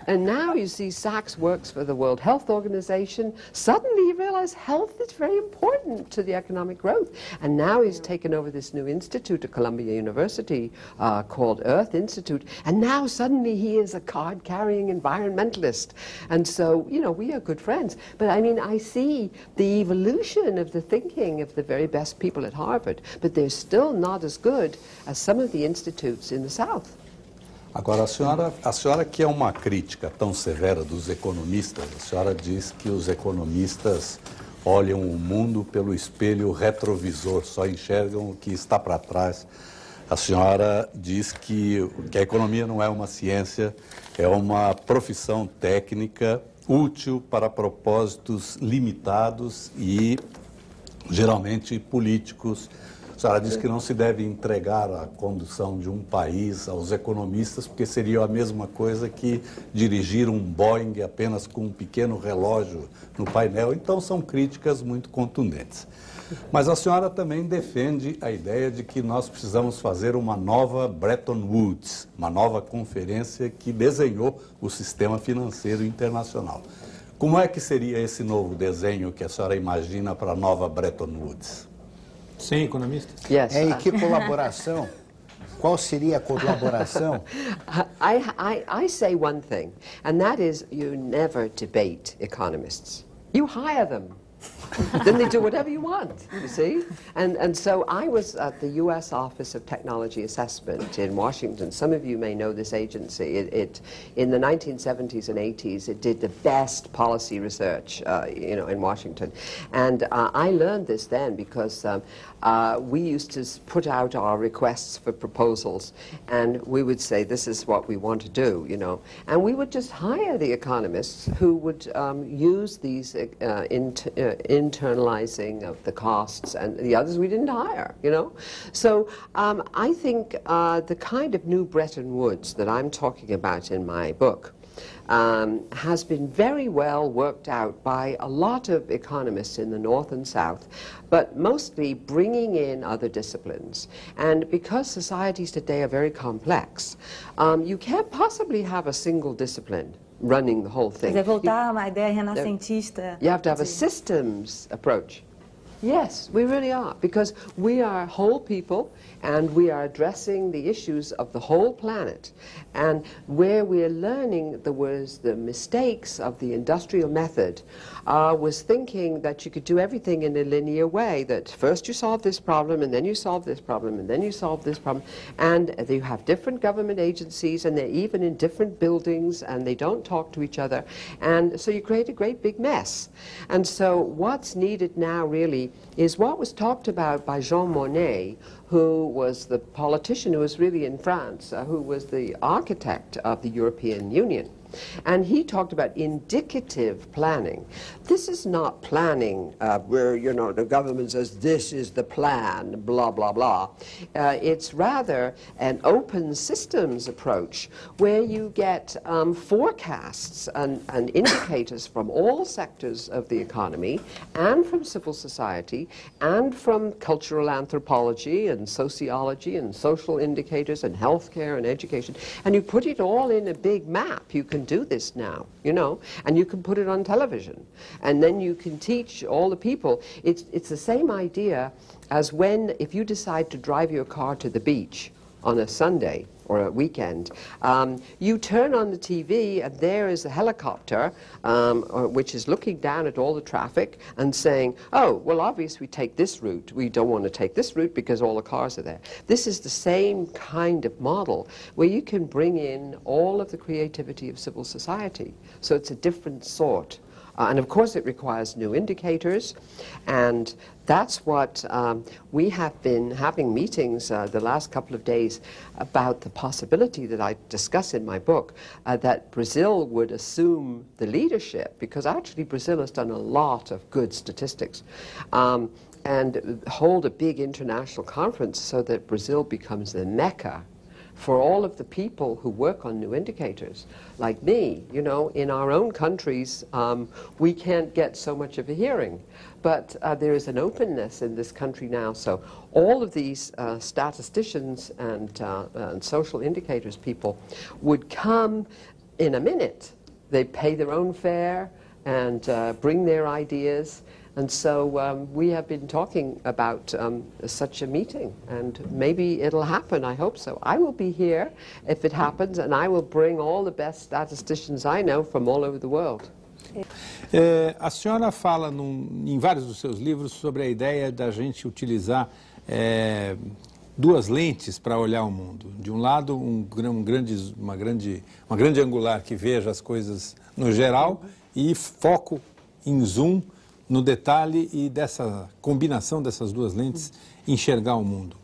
And now you see Sachs works for the World Health Organization. Suddenly you realize health is very important to the economic growth. And now he's taken over this new institute at Columbia University called Earth Institute. And now suddenly he is a card-carrying environmentalist. And so, you know, we are good friends. But I mean, I see the evolution of the thinking of the very best people at Harvard, but they're still not as good as some of the institutes in the South. Agora, a senhora que é uma crítica tão severa dos economistas, a senhora diz que os economistas olham o mundo pelo espelho retrovisor, só enxergam o que está para trás. A senhora diz que a economia não é uma ciência, é uma profissão técnica útil para propósitos limitados e geralmente políticos. A senhora diz que não se deve entregar a condução de um país aos economistas, porque seria a mesma coisa que dirigir um Boeing apenas com um pequeno relógio no painel. Então são críticas muito contundentes. Mas a senhora também defende a ideia de que nós precisamos fazer uma nova Bretton Woods, uma nova conferência que desenhou o sistema financeiro internacional. Como é que seria esse novo desenho que a senhora imagina para a nova Bretton Woods? Sem economistas? Yes. E que colaboração? Qual seria a colaboração? I say one thing, and that is you never debate economists. You hire them. Then they do whatever you want, you see? And so I was at the U.S. Office of Technology Assessment in Washington. Some of you may know this agency. In the 1970s and 80s, it did the best policy research, you know, in Washington. And I learned this then because we used to put out our requests for proposals, and we would say, this is what we want to do, you know. And we would just hire the economists who would use these internalizing of the costs, and the others we didn't hire, you know. So I think the kind of new Bretton Woods that I'm talking about in my book has been very well worked out by a lot of economists in the North and South, but mostly bringing in other disciplines. And because societies today are very complex, you can't possibly have a single discipline running the whole thing. Quer dizer, voltar a uma ideia renascentista. You have to have a systems approach. Yes, we really are, because we are whole people and we are addressing the issues of the whole planet. And where we're learning the mistakes of the industrial method was thinking that you could do everything in a linear way, that first you solve this problem and then you solve this problem and then you solve this problem. And you have different government agencies and they're even in different buildings and they don't talk to each other. And so you create a great big mess. And so what's needed now really is what was talked about by Jean Monnet, who was the politician who was really in France, who was the architect of the European Union. And he talked about indicative planning. This is not planning where, you know, the government says this is the plan, blah, blah, blah. It's rather an open systems approach where you get forecasts and indicators from all sectors of the economy and from civil society and from cultural anthropology and sociology and social indicators and healthcare and education. And you put it all in a big map. You can do this now, you know, and you can put it on television. And then you can teach all the people. It's the same idea as when, if you decide to drive your car to the beach on a Sunday or a weekend, you turn on the TV and there is a helicopter which is looking down at all the traffic and saying, oh, well, obviously we take this route. We don't want to take this route because all the cars are there. This is the same kind of model where you can bring in all of the creativity of civil society. So it's a different sort And of course it requires new indicators, and that's what we have been having meetings the last couple of days about the possibility that I discuss in my book, that Brazil would assume the leadership, because actually Brazil has done a lot of good statistics, and hold a big international conference so that Brazil becomes the Mecca for all of the people who work on new indicators, like me. You know, in our own countries, we can't get so much of a hearing. But there is an openness in this country now, so all of these statisticians and social indicators people would come in a minute. They pay their own fare and bring their ideas. And so we have been talking about such a meeting, and maybe it'll happen. I hope so. I will be here if it happens, and I will bring all the best statisticians I know from all over the world. A senhora fala em vários dos seus livros sobre a ideia da gente utilizar duas lentes para olhar o mundo. De um lado, uma grande angular que veja as coisas no geral e foco em zoom no detalhe e dessa combinação dessas duas lentes enxergar o mundo.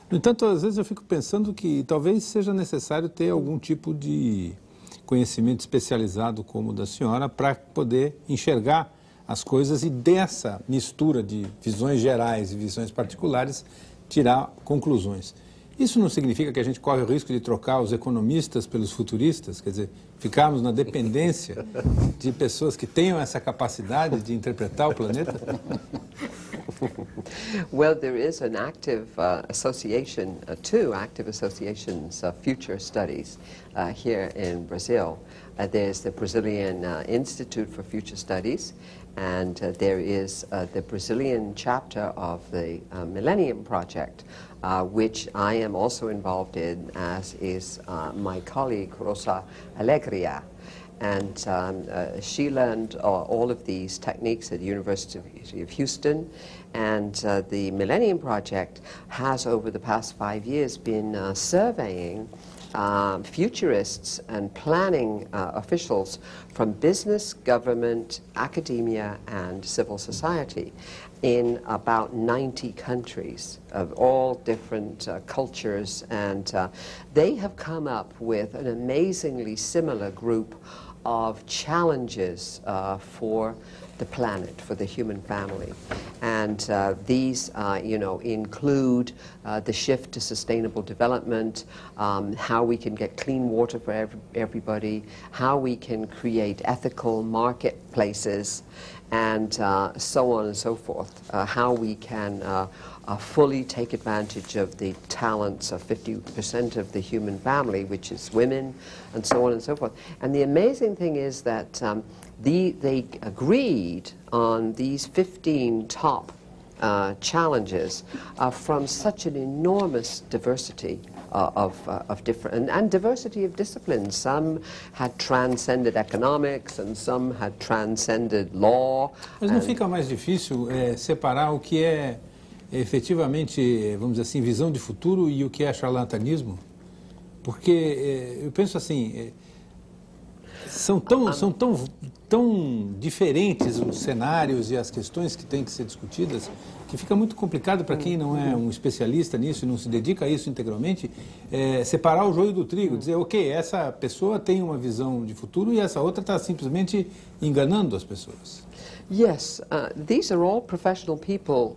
No entanto, às vezes eu fico pensando que talvez seja necessário ter algum tipo de conhecimento especializado como o da senhora para poder enxergar as coisas e dessa mistura de visões gerais e visões particulares tirar conclusões. Isso não significa que a gente corre o risco de trocar os economistas pelos futuristas, quer dizer, ficarmos na dependência de pessoas que tenham essa capacidade de interpretar o planeta? Well, there is an active association, two active associations of future studies here in Brazil. There's the Brazilian Institute for Future Studies, and there is the Brazilian chapter of the Millennium Project, which I am also involved in, as is my colleague Rosa Alegria. And she learned all of these techniques at the University of Houston, and the Millennium Project has over the past 5 years been surveying futurists and planning officials from business, government, academia, and civil society in about 90 countries of all different cultures, and they have come up with an amazingly similar group of challenges for the planet, for the human family. And these, you know, include the shift to sustainable development, how we can get clean water for everybody, how we can create ethical marketplaces, and so on and so forth, how we can fully take advantage of the talents of 50% of the human family, which is women, and so on and so forth. And the amazing thing is that they agreed on these 15 top challenges from such an enormous diversity of different, and diversity of disciplines. Some had transcended economics, and some had transcended law. Mas não fica mais difícil separar o que é efetivamente, vamos dizer assim, visão de futuro e o que é charlatanismo? Porque eu penso assim, são tão diferentes os cenários e as questões que têm que ser discutidas, que fica muito complicado para quem não é um especialista nisso e não se dedica a isso integralmente, separar o joio do trigo, dizer, ok, essa pessoa tem uma visão de futuro e essa outra está simplesmente enganando as pessoas. Yes, these are all professional people,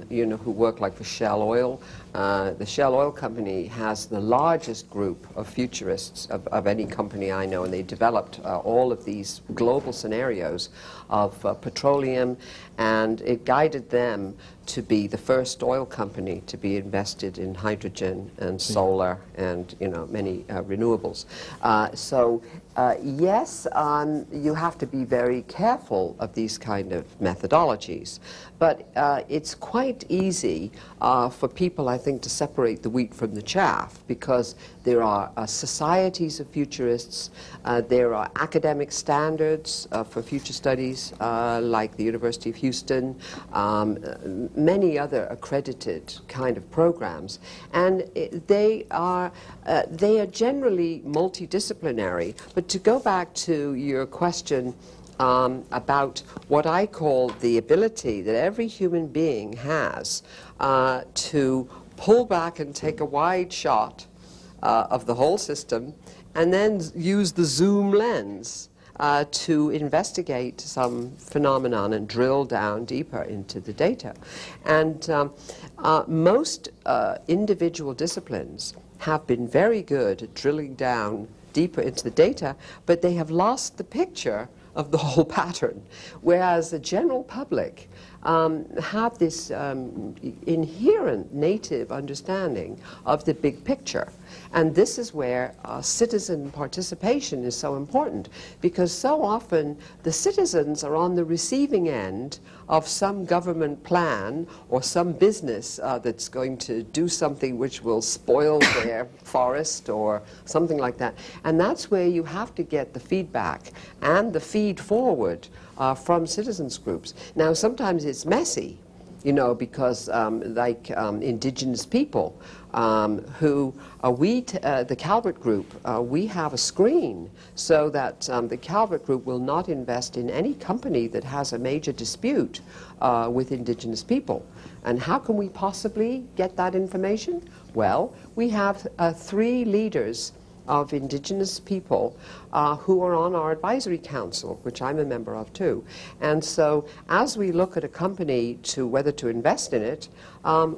you know, who work like for Shell Oil. The Shell Oil Company has the largest group of futurists of any company I know, and they developed all of these global scenarios of petroleum, and it guided them to be the first oil company to be invested in hydrogen and solar and, you know, many renewables. Yes, you have to be very careful of these kind of methodologies, but it's quite easy for people, I think, to separate the wheat from the chaff, because there are societies of futurists, there are academic standards for future studies, like the University of Houston, many other accredited kind of programs, and they are generally multidisciplinary. But to go back to your question about what I call the ability that every human being has to pull back and take a wide shot of the whole system and then use the zoom lens to investigate some phenomenon and drill down deeper into the data. And most individual disciplines have been very good at drilling down deeper into the data, but they have lost the picture of the whole pattern, whereas the general public have this inherent native understanding of the big picture. And this is where citizen participation is so important, because so often the citizens are on the receiving end of some government plan or some business that's going to do something which will spoil their forest or something like that. And that's where you have to get the feedback and the feed forward from citizens groups. Now, sometimes it's messy, you know, because like indigenous people who the Calvert Group, we have a screen so that the Calvert Group will not invest in any company that has a major dispute with indigenous people. And how can we possibly get that information? Well, we have 3 leaders of indigenous people who are on our advisory council, which I'm a member of too. And so as we look at a company to whether to invest in it,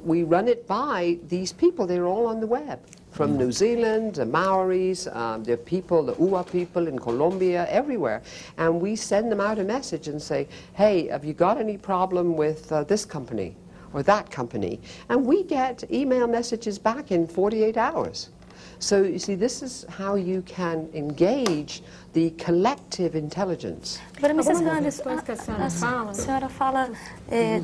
we run it by these people. They're all on the web. From New Zealand, the Maoris, the people, the Ua people in Colombia, everywhere. And we send them out a message and say, hey, have you got any problem with this company or that company? And we get email messages back in 48 hours. So, you see, this is how you can engage the collective intelligence. Agora, Mrs. Henderson, a senhora fala,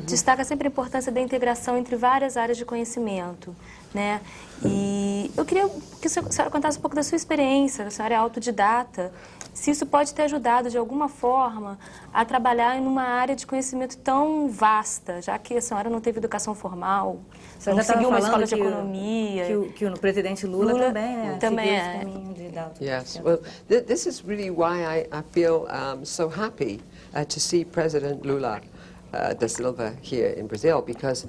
destaca sempre a importância da integração entre várias áreas de conhecimento, né? E eu queria que a senhora contasse um pouco da sua experiência, a senhora é autodidata, se isso pode ter ajudado de alguma forma a trabalhar em uma área de conhecimento tão vasta, já que a senhora não teve educação formal, não seguiu uma escola de economia. Que o presidente Lula também, né? Também seguiu esse caminho de Yes, well, this is really why I feel so happy to see President Lula da Silva here in Brazil, because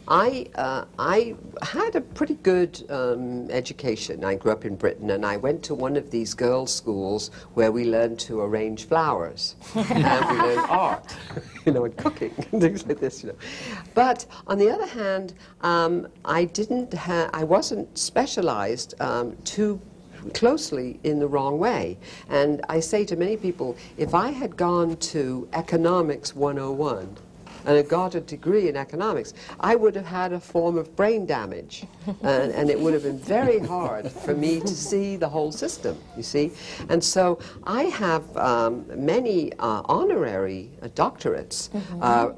I had a pretty good education. I grew up in Britain, and I went to one of these girls' schools where we learned to arrange flowers and we learned art, you know, and cooking and things like this, you know. But on the other hand, I wasn't specialized too closely in the wrong way. And I say to many people, if I had gone to Economics 101 and had got a degree in economics, I would have had a form of brain damage. And it would have been very hard for me to see the whole system, you see. And so I have many honorary doctorates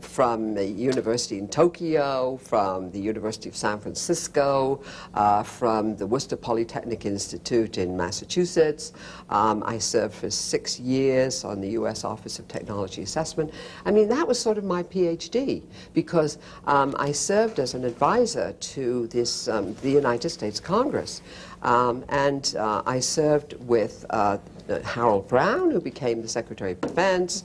from the university in Tokyo, from the University of San Francisco, from the Worcester Polytechnic Institute in Massachusetts. I served for 6 years on the U.S. Office of Technology Assessment. I mean, that was sort of my PhD, because I served as an advisor to this the United States Congress. And I served with Harold Brown, who became the Secretary of Defense,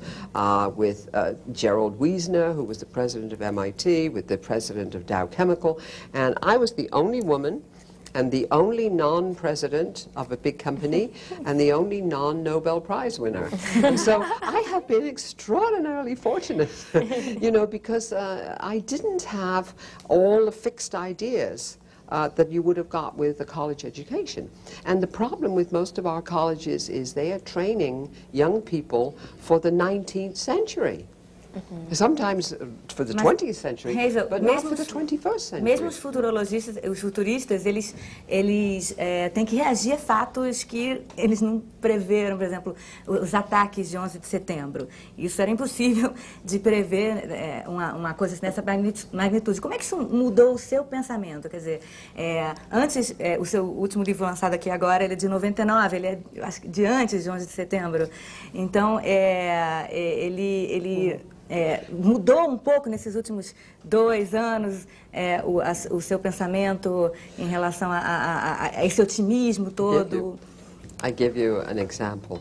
with Gerald Wiesner, who was the president of MIT, with the president of Dow Chemical. And I was the only woman and the only non-president of a big company and the only non-Nobel Prize winner. And so I have been extraordinarily fortunate, you know, because I didn't have all the fixed ideas that you would have got with a college education. And the problem with most of our colleges is they are training young people for the 19th century. Sometimes for the 20th century, Hazel, but not for the 21st century. Mesmo os futurologistas, os futuristas, eles têm que reagir a fatos que eles não preveram, por exemplo, os ataques de 11 de setembro. Isso era impossível de prever uma coisa nessa magnitude. Como é que isso mudou o seu pensamento? Quer dizer, antes, o seu último livro lançado aqui agora, ele é de 99, ele é, acho que, de antes de 11 de setembro. Então, ele mudou um pouco nesses últimos 2 anos o seu pensamento em relação a esse otimismo todo? I give you an example.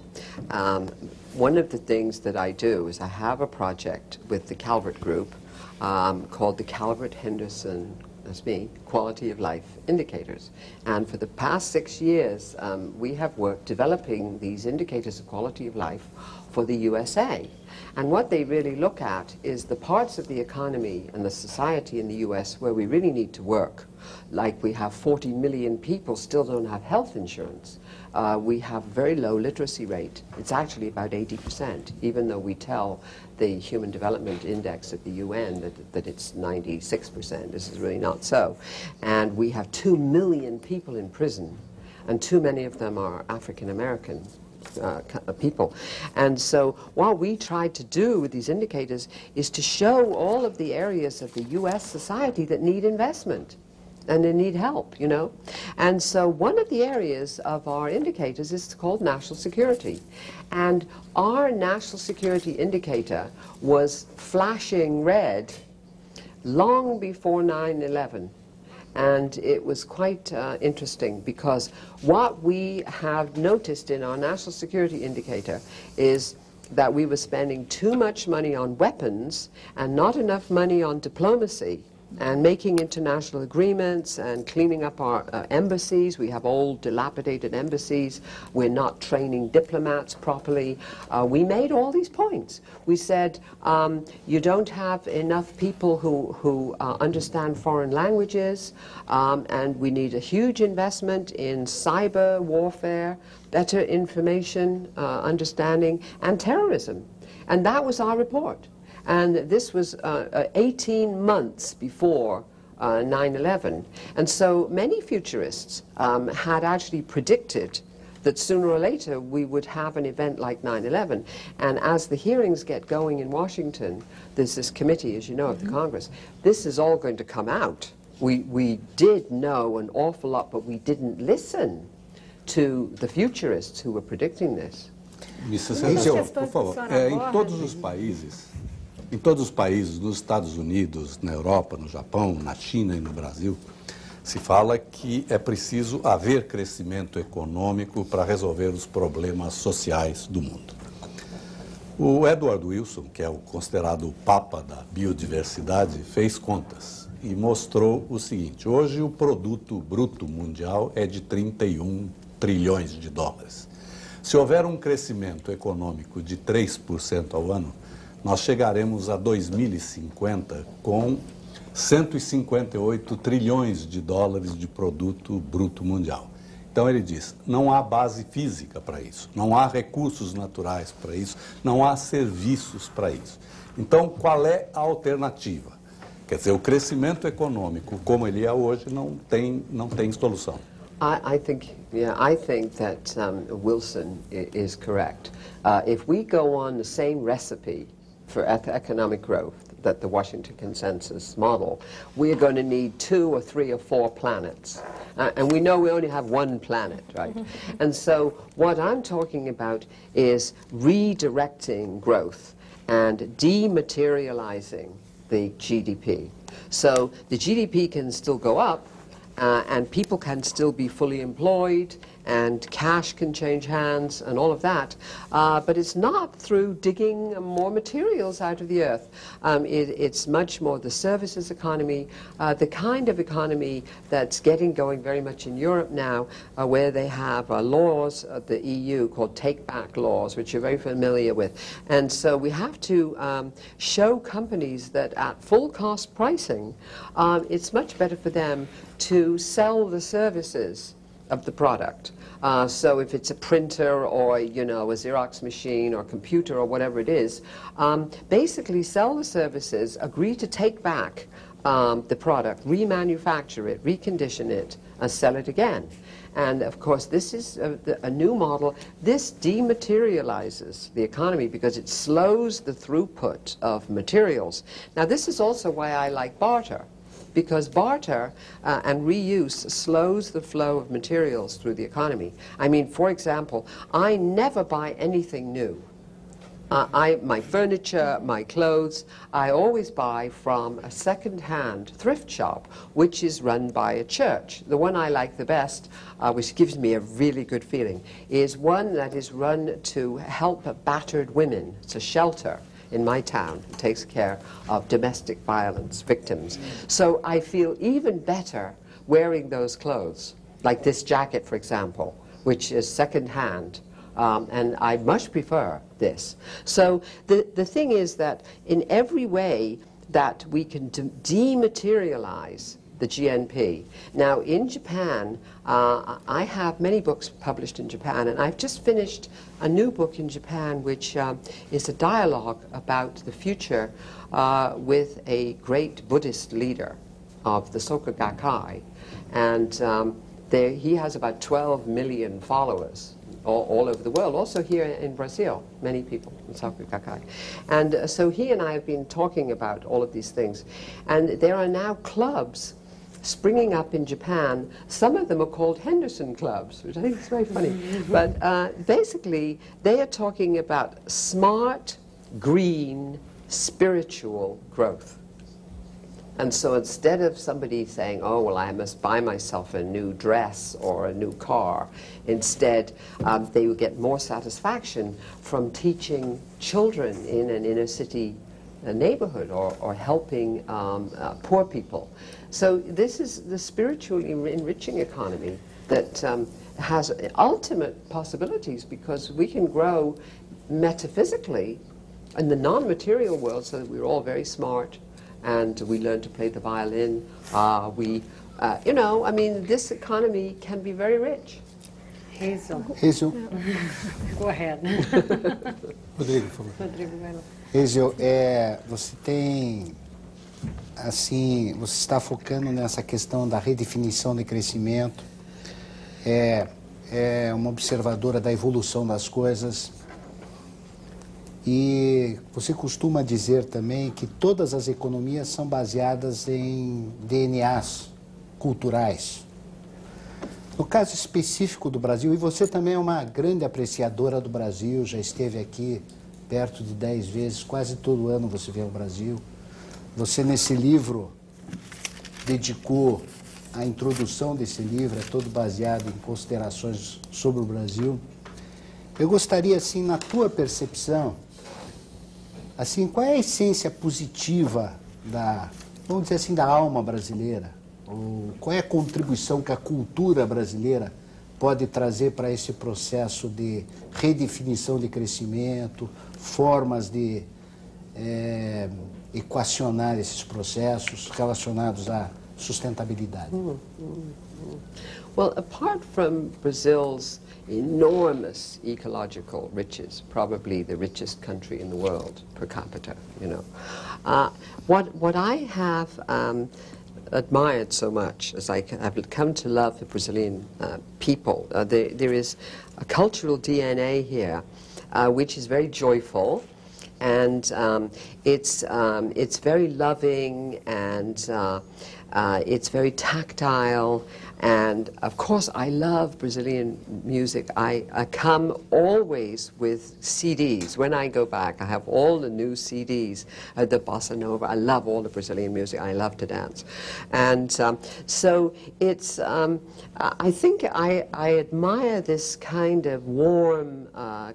one of the things that I do is I have a project with the Calvert Group called the Calvert Henderson, that's me, Quality of Life Indicators. And for the past 6 years, we have worked developing these indicators of quality of life for the USA. And what they really look at is the parts of the economy and the society in the US where we really need to work. Like we have 40 million people still don't have health insurance. We have a very low literacy rate. It's actually about 80%, even though we tell the Human Development Index at the UN that it's 96%. This is really not so. And we have 2 million people in prison, and too many of them are African American people. And so what we tried to do with these indicators is to show all of the areas of the US society that need investment and they need help, you know. And so one of the areas of our indicators is called national security. And our national security indicator was flashing red long before 9/11. And it was quite interesting because what we have noticed in our national security indicator is that we were spending too much money on weapons and not enough money on diplomacy and making international agreements and cleaning up our embassies. We have old, dilapidated embassies. We're not training diplomats properly. We made all these points. We said, you don't have enough people who understand foreign languages, and we need a huge investment in cyber warfare, better information understanding, and terrorism. And that was our report. And this was 18 months before 9/11. And so many futurists had actually predicted that sooner or later we would have an event like 9/11. And as the hearings get going in Washington, there's this committee, as you know, of the Congress, this is all going to come out. We did know an awful lot, but we didn't listen to the futurists who were predicting this. Mrs. Hazel, por favor, em todos os países, nos Estados Unidos, na Europa, no Japão, na China e no Brasil, se fala que é preciso haver crescimento econômico para resolver os problemas sociais do mundo. O Edward Wilson, que é o considerado o papa da biodiversidade, fez contas e mostrou o seguinte: hoje o produto bruto mundial é de 31 trilhões de dólares. Se houver um crescimento econômico de 3% ao ano, nós chegaremos a 2050 com 158 trilhões de dólares de produto bruto mundial. Então ele diz, não há base física para isso, não há recursos naturais para isso, não há serviços para isso. Então qual é a alternativa? Quer dizer, o crescimento econômico como ele é hoje não tem solução. I think that Wilson is correct. If we go on the same recipe for economic growth that the Washington Consensus model, we are going to need 2 or 3 or 4 planets. And we know we only have one planet, right? And so what I'm talking about is redirecting growth and dematerializing the GDP. So the GDP can still go up, and people can still be fully employed, and cash can change hands and all of that, but it's not through digging more materials out of the earth. It's much more the services economy, the kind of economy that's getting going very much in Europe now, where they have laws of the EU called take-back laws, which you're very familiar with. And so we have to show companies that at full cost pricing, it's much better for them to sell the services of the product. So if it's a printer or, you know, a Xerox machine or computer or whatever it is, basically sell the services, agree to take back the product, remanufacture it, recondition it, sell it again. And of course this is a new model. This dematerializes the economy because it slows the throughput of materials. Now this is also why I like barter, because barter and reuse slows the flow of materials through the economy. I mean, for example, I never buy anything new. My furniture, my clothes, I always buy from a second-hand thrift shop, which is run by a church. The one I like the best, which gives me a really good feeling, is one that is run to help battered women. It's a shelter in my town. It takes care of domestic violence victims. So I feel even better wearing those clothes, like this jacket, for example, which is second-hand. And I much prefer this. So the thing is that in every way that we can dematerialize the GNP. Now in Japan, I have many books published in Japan, and I've just finished a new book in Japan which is a dialogue about the future with a great Buddhist leader of the Soka Gakkai. And he has about 12 million followers all over the world, also here in Brazil, many people in Soka Gakkai. And so he and I have been talking about all of these things. And there are now clubs springing up in Japan. Some of them are called Henderson clubs, which I think is very funny. But basically, they are talking about smart, green, spiritual growth. And so instead of somebody saying, oh, well, I must buy myself a new dress or a new car, instead they will get more satisfaction from teaching children in an inner city neighborhood or helping poor people. So this is the spiritually enriching economy that has ultimate possibilities, because we can grow metaphysically in the non-material world so that we're all very smart, and we learn to play the violin. You know, I mean, this economy can be very rich. Hazel. Hazel. Go ahead. Rodrigo, por favor. Rodrigo, vai lá. Hazel, você tem, assim, você está focando nessa questão da redefinição de crescimento, é uma observadora da evolução das coisas. E você costuma dizer também que todas as economias são baseadas em DNAs culturais. No caso específico do Brasil, e você também é uma grande apreciadora do Brasil, já esteve aqui perto de 10 vezes, quase todo ano você vem ao Brasil. Você, nesse livro, dedicou a introdução desse livro, é todo baseado em considerações sobre o Brasil. Eu gostaria, assim, na tua percepção, assim, qual é a essência positiva vamos dizer assim, da alma brasileira? Ou qual é a contribuição que a cultura brasileira pode trazer para esse processo de redefinição de crescimento, formas de equacionar esses processos relacionados à sustentabilidade? Well, apart from Brazil's enormous ecological riches, probably the richest country in the world per capita, you know, what I have admired so much, as I've come to love the Brazilian people, there is a cultural DNA here which is very joyful, and it's very loving, and it's very tactile. And of course, I love Brazilian music. I come always with CDs. When I go back, I have all the new CDs, the bossa nova. I love all the Brazilian music. I love to dance. And so it's, I think I admire this kind of warm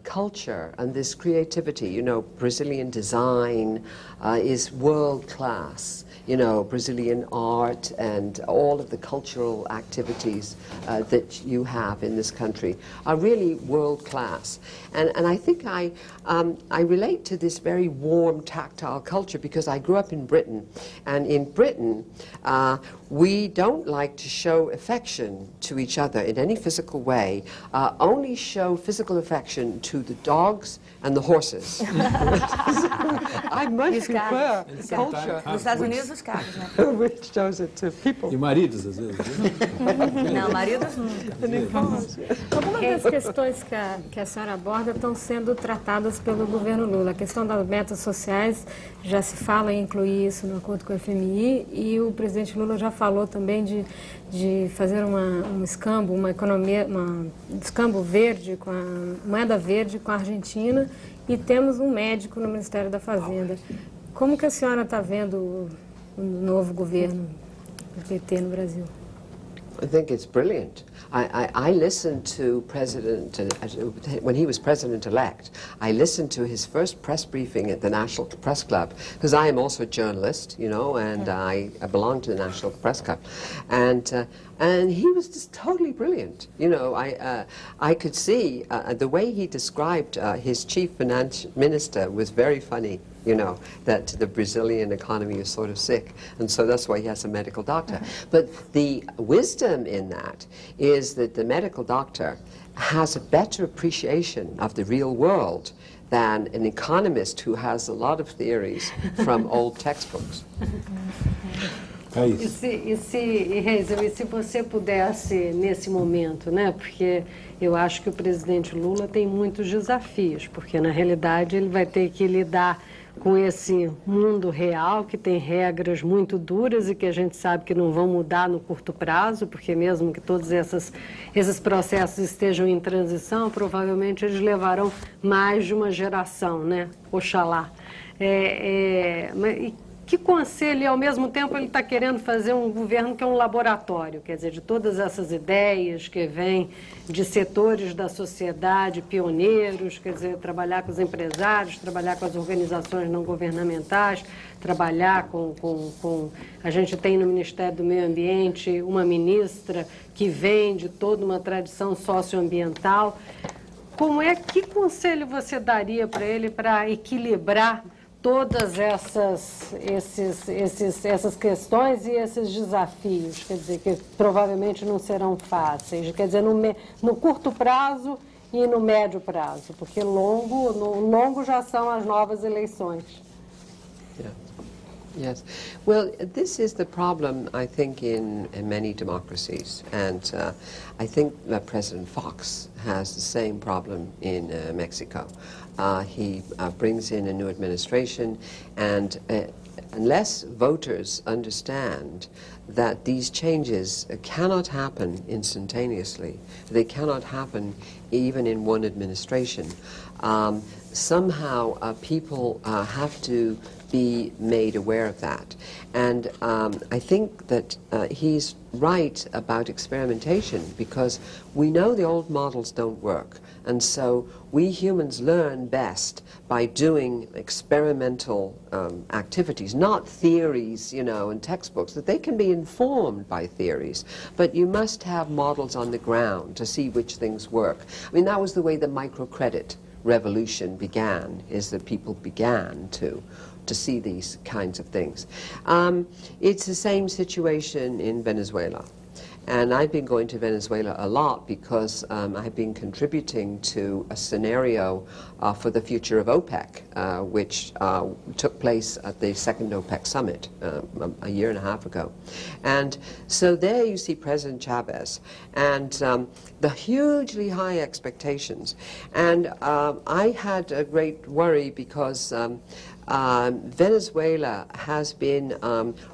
culture and this creativity. You know, Brazilian design is world class. You know, Brazilian art and all of the cultural activities that you have in this country are really world class. And I think I relate to this very warm, tactile culture because I grew up in Britain. And in Britain, we don't like to show affection to each other in any physical way, only show physical affection to the dogs and the horses. I much prefer culture. Nos Estados Unidos, os carros, né? Which shows it to people. E maridos, às vezes. Não, maridos nunca. Algumas das questões que a senhora aborda estão sendo tratadas pelo governo Lula. A questão das metas sociais, já se fala em incluir isso no acordo com o FMI, e o presidente Lula já falou também de fazer um escambo, uma economia, um escambo verde, com a moeda verde com a Argentina, e temos um médico no Ministério da Fazenda. Como que a senhora está vendo o novo governo do PT no Brasil? I think it's brilliant. I listened to President, when he was President-elect, I listened to his first press briefing at the National Press Club, because I am also a journalist, you know, and I belong to the National Press Club. And he was just totally brilliant. You know, I could see the way he described his chief finance minister was very funny. You know, that the Brazilian economy is sort of sick, and so that's why he has a medical doctor. But the wisdom in that is that the medical doctor has a better appreciation of the real world than an economist who has a lot of theories from old textbooks. E se você pudesse, nesse momento, né, porque eu acho que o presidente Lula tem muitos desafios, porque na realidade ele vai ter que lidar com esse mundo real que tem regras muito duras e que a gente sabe que não vão mudar no curto prazo, porque mesmo que todos esses processos estejam em transição, provavelmente eles levarão mais de uma geração, né? Oxalá. Que conselho, e ao mesmo tempo ele está querendo fazer um governo que é um laboratório, quer dizer, de todas essas ideias que vêm de setores da sociedade, pioneiros, quer dizer, trabalhar com os empresários, trabalhar com as organizações não governamentais, trabalhar com... A gente tem no Ministério do Meio Ambiente uma ministra que vem de toda uma tradição socioambiental. Que conselho você daria para ele para equilibrar todas essas questões e esses desafios, quer dizer, que provavelmente não serão fáceis, quer dizer, no curto prazo e no médio prazo, porque no longo já são as novas eleições. Yeah. Yes. Well, this is the problem, I think, in many democracies. And I think that President Fox has the same problem in Mexico. He brings in a new administration, and unless voters understand that these changes cannot happen instantaneously, they cannot happen even in one administration, somehow people have to be made aware of that. And I think that he's right about experimentation, because we know the old models don't work. And so we humans learn best by doing experimental activities, not theories, you know, and textbooks, that they can be informed by theories. But you must have models on the ground to see which things work. I mean, that was the way the microcredit revolution began, is that people began to see these kinds of things. It's the same situation in Venezuela. And I've been going to Venezuela a lot because I've been contributing to a scenario for the future of OPEC, which took place at the second OPEC summit a year and a half ago. And so there you see President Chavez and the hugely high expectations. And I had a great worry because Venezuela has been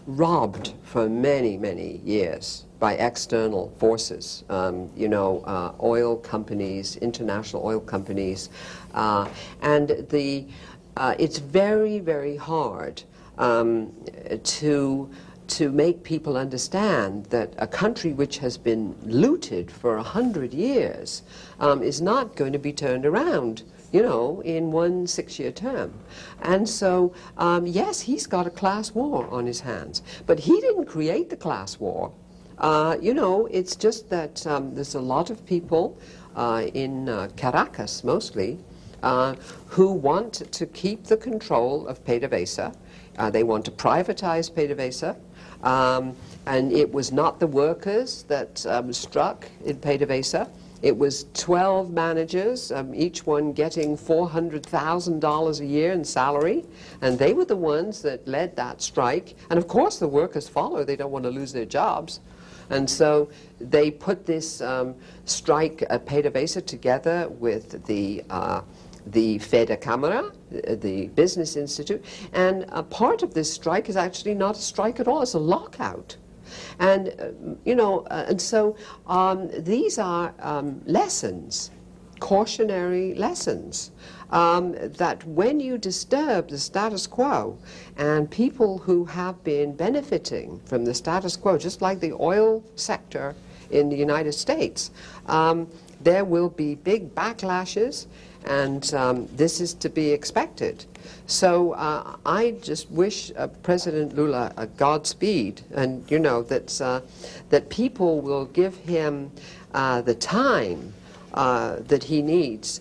robbed for many, many years by external forces, you know, oil companies, international oil companies, and it's very, very hard to make people understand that a country which has been looted for 100 years is not going to be turned around, you know, in one 6-year term. And so, yes, he's got a class war on his hands, but he didn't create the class war. You know, it's just that there's a lot of people in Caracas, mostly, who want to keep the control of PDVSA. They want to privatize PDVSA. And it was not the workers that struck in PDVSA. It was 12 managers, each one getting $400,000 a year in salary, and they were the ones that led that strike. And of course the workers follow, they don't want to lose their jobs. And so they put this strike at PDVSA together with the Feda Camera, the Business Institute, and a part of this strike is actually not a strike at all, it's a lockout. And, you know, and so these are lessons cautionary lessons. That when you disturb the status quo, and people who have been benefiting from the status quo, just like the oil sector in the United States, there will be big backlashes, and this is to be expected. So I just wish President Lula a Godspeed, and you know that people will give him the time that he needs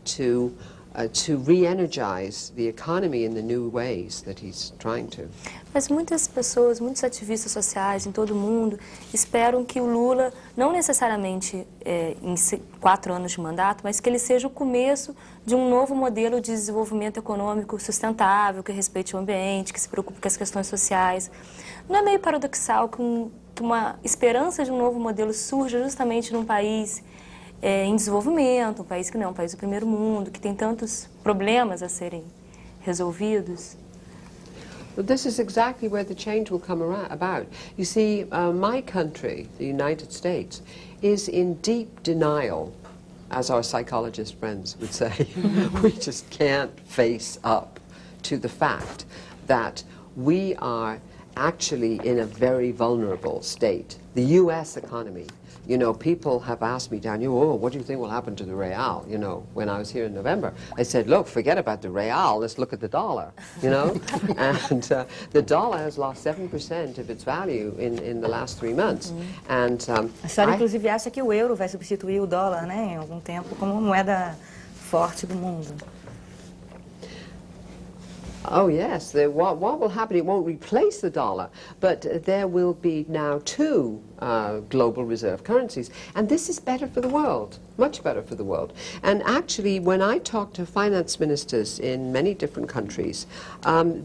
to re-energize the economy in the new ways that he's trying to. Mas muitas pessoas, muitos ativistas sociais em todo o mundo esperam que o Lula, não necessariamente em 4 anos de mandato, mas que ele seja o começo de um novo modelo de desenvolvimento econômico sustentável, que respeite o ambiente, que se preocupe com as questões sociais. Não é meio paradoxal que uma esperança de um novo modelo surja justamente num país em desenvolvimento, um país que não é um país do primeiro mundo, que tem tantos problemas a serem resolvidos? Well, this is exactly where the change will come about. You see, my country, the United States, is in deep denial, as our psychologist friends would say. We just can't face up to the fact that we are actually in a very vulnerable state. The U.S. economy. You know, people have asked me, Daniel, oh, what do you think will happen to the real, you know, when I was here in November? I said, look, forget about the real, let's look at the dollar, you know? And the dollar has lost 7% of its value in the last 3 months. And a senhora, inclusive, acha que o euro vai substituir o dólar, né, em algum tempo, como moeda forte do mundo. Oh yes, what will happen, it won't replace the dollar, but there will be now 2 global reserve currencies, and this is better for the world, much better for the world. And actually, when I talk to finance ministers in many different countries,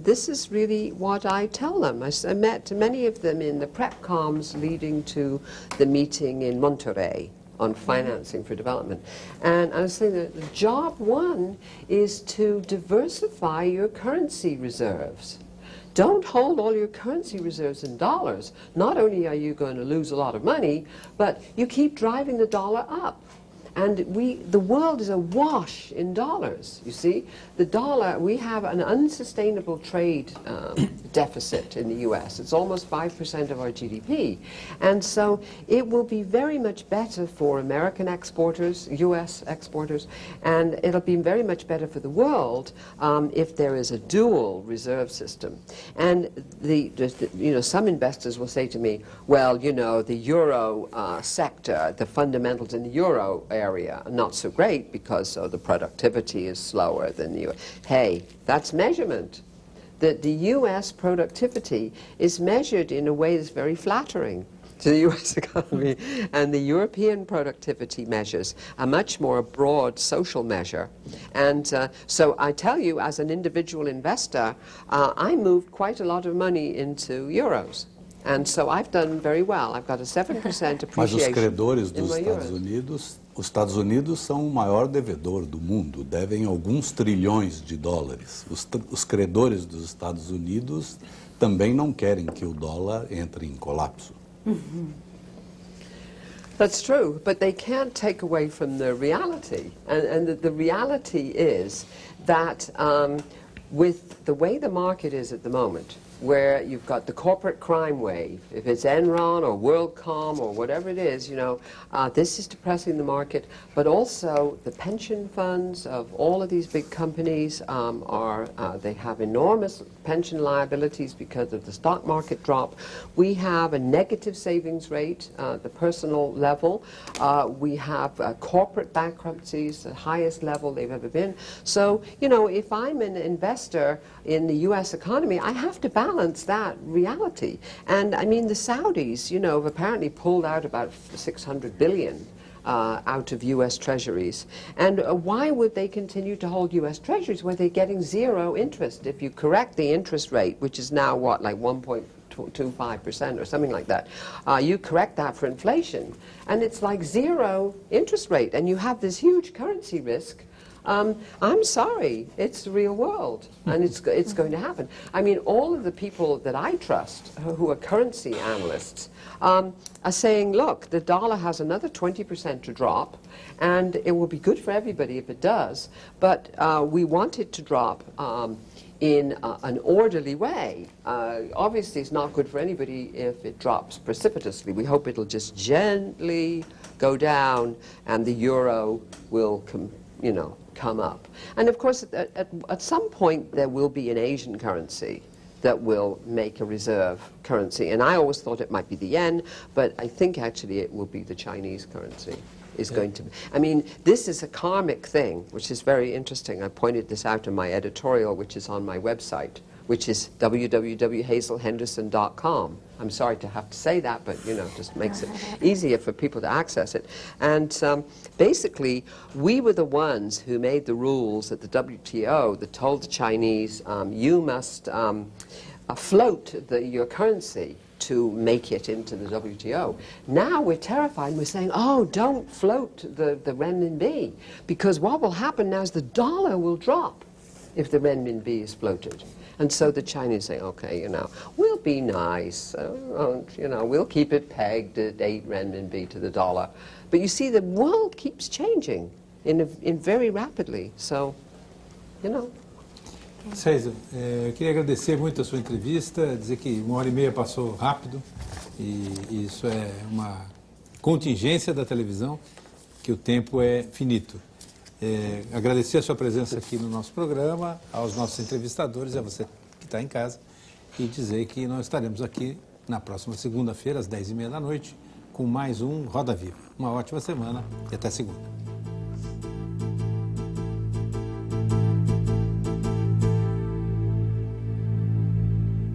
this is really what I tell them. I met many of them in the prep comms leading to the meeting in Monterrey on financing for development. And I was saying that job 1 is to diversify your currency reserves. Don't hold all your currency reserves in dollars. Not only are you going to lose a lot of money, but you keep driving the dollar up. And the world is awash in dollars, you see. The dollar, we have an unsustainable trade deficit in the U.S. It's almost 5% of our GDP. And so it will be very much better for American exporters, U.S. exporters, and it'll be very much better for the world if there is a dual reserve system. And you know, some investors will say to me, well, you know, the euro sector, the fundamentals in the euro area are not so great because the productivity is slower than the U.S. Hey, that's measurement. That the U.S. productivity is measured in a way that's very flattering to the U.S. economy, and the European productivity measures are much more a broad social measure. And so I tell you, as an individual investor, I moved quite a lot of money into euros. And so I've done very well. I've got a 7% appreciation. Mas os credores dos Estados Unidos são o maior devedor do mundo, devem alguns trilhões de dólares. Os credores dos Estados Unidos também não querem que o dólar entre em colapso. That's true, but they can't take away from the reality. And the reality is that with the way the market is at the moment, where you've got the corporate crime wave, if it's Enron or WorldCom or whatever it is, you know, this is depressing the market, but also the pension funds of all of these big companies they have enormous pension liabilities because of the stock market drop. We have a negative savings rate, the personal level. We have corporate bankruptcies, the highest level they've ever been. So, you know, if I'm an investor in the U.S. economy, I have to balance that reality. And I mean, the Saudis, you know, have apparently pulled out about $600 billion out of U.S. treasuries. And why would they continue to hold U.S. treasuries when they're getting 0 interest? If you correct the interest rate, which is now what, like 1.25% or something like that, you correct that for inflation, and it's like 0 interest rate, and you have this huge currency risk. I'm sorry, it's the real world, and it's going to happen. I mean, all of the people that I trust, who are currency analysts, are saying, look, the dollar has another 20% to drop, and it will be good for everybody if it does, but we want it to drop in an orderly way. Obviously, it's not good for anybody if it drops precipitously. We hope it'll just gently go down, and the euro will come up. And of course, at some point, there will be an Asian currency that will make a reserve currency. And I always thought it might be the yen, but I think actually it will be the Chinese currency. Is going to be. I mean, this is a karmic thing, which is very interesting. I pointed this out in my editorial, which is on my website, which is www.hazelhenderson.com. I'm sorry to have to say that, but it just makes it easier for people to access it. And basically, we were the ones who made the rules at the WTO that told the Chinese, you must float your currency to make it into the WTO. Now we're terrified and we're saying, oh, don't float the renminbi, because what will happen now is the dollar will drop if the renminbi is floated. And so the Chinese say, okay, we'll be nice, we'll keep it pegged at 8 renminbi to the dollar. But you see, the world keeps changing in very rapidly, so, Hazel, eu queria agradecer muito a sua entrevista, dizer que 1h30 passou rápido, e isso é uma contingência da televisão, que o tempo é finito. Agradecer a sua presença aqui no nosso programa, aos nossos entrevistadores, a você que está em casa, e dizer que nós estaremos aqui na próxima segunda-feira, às 10h30 da noite, com mais um Roda Viva. Uma ótima semana e até segunda.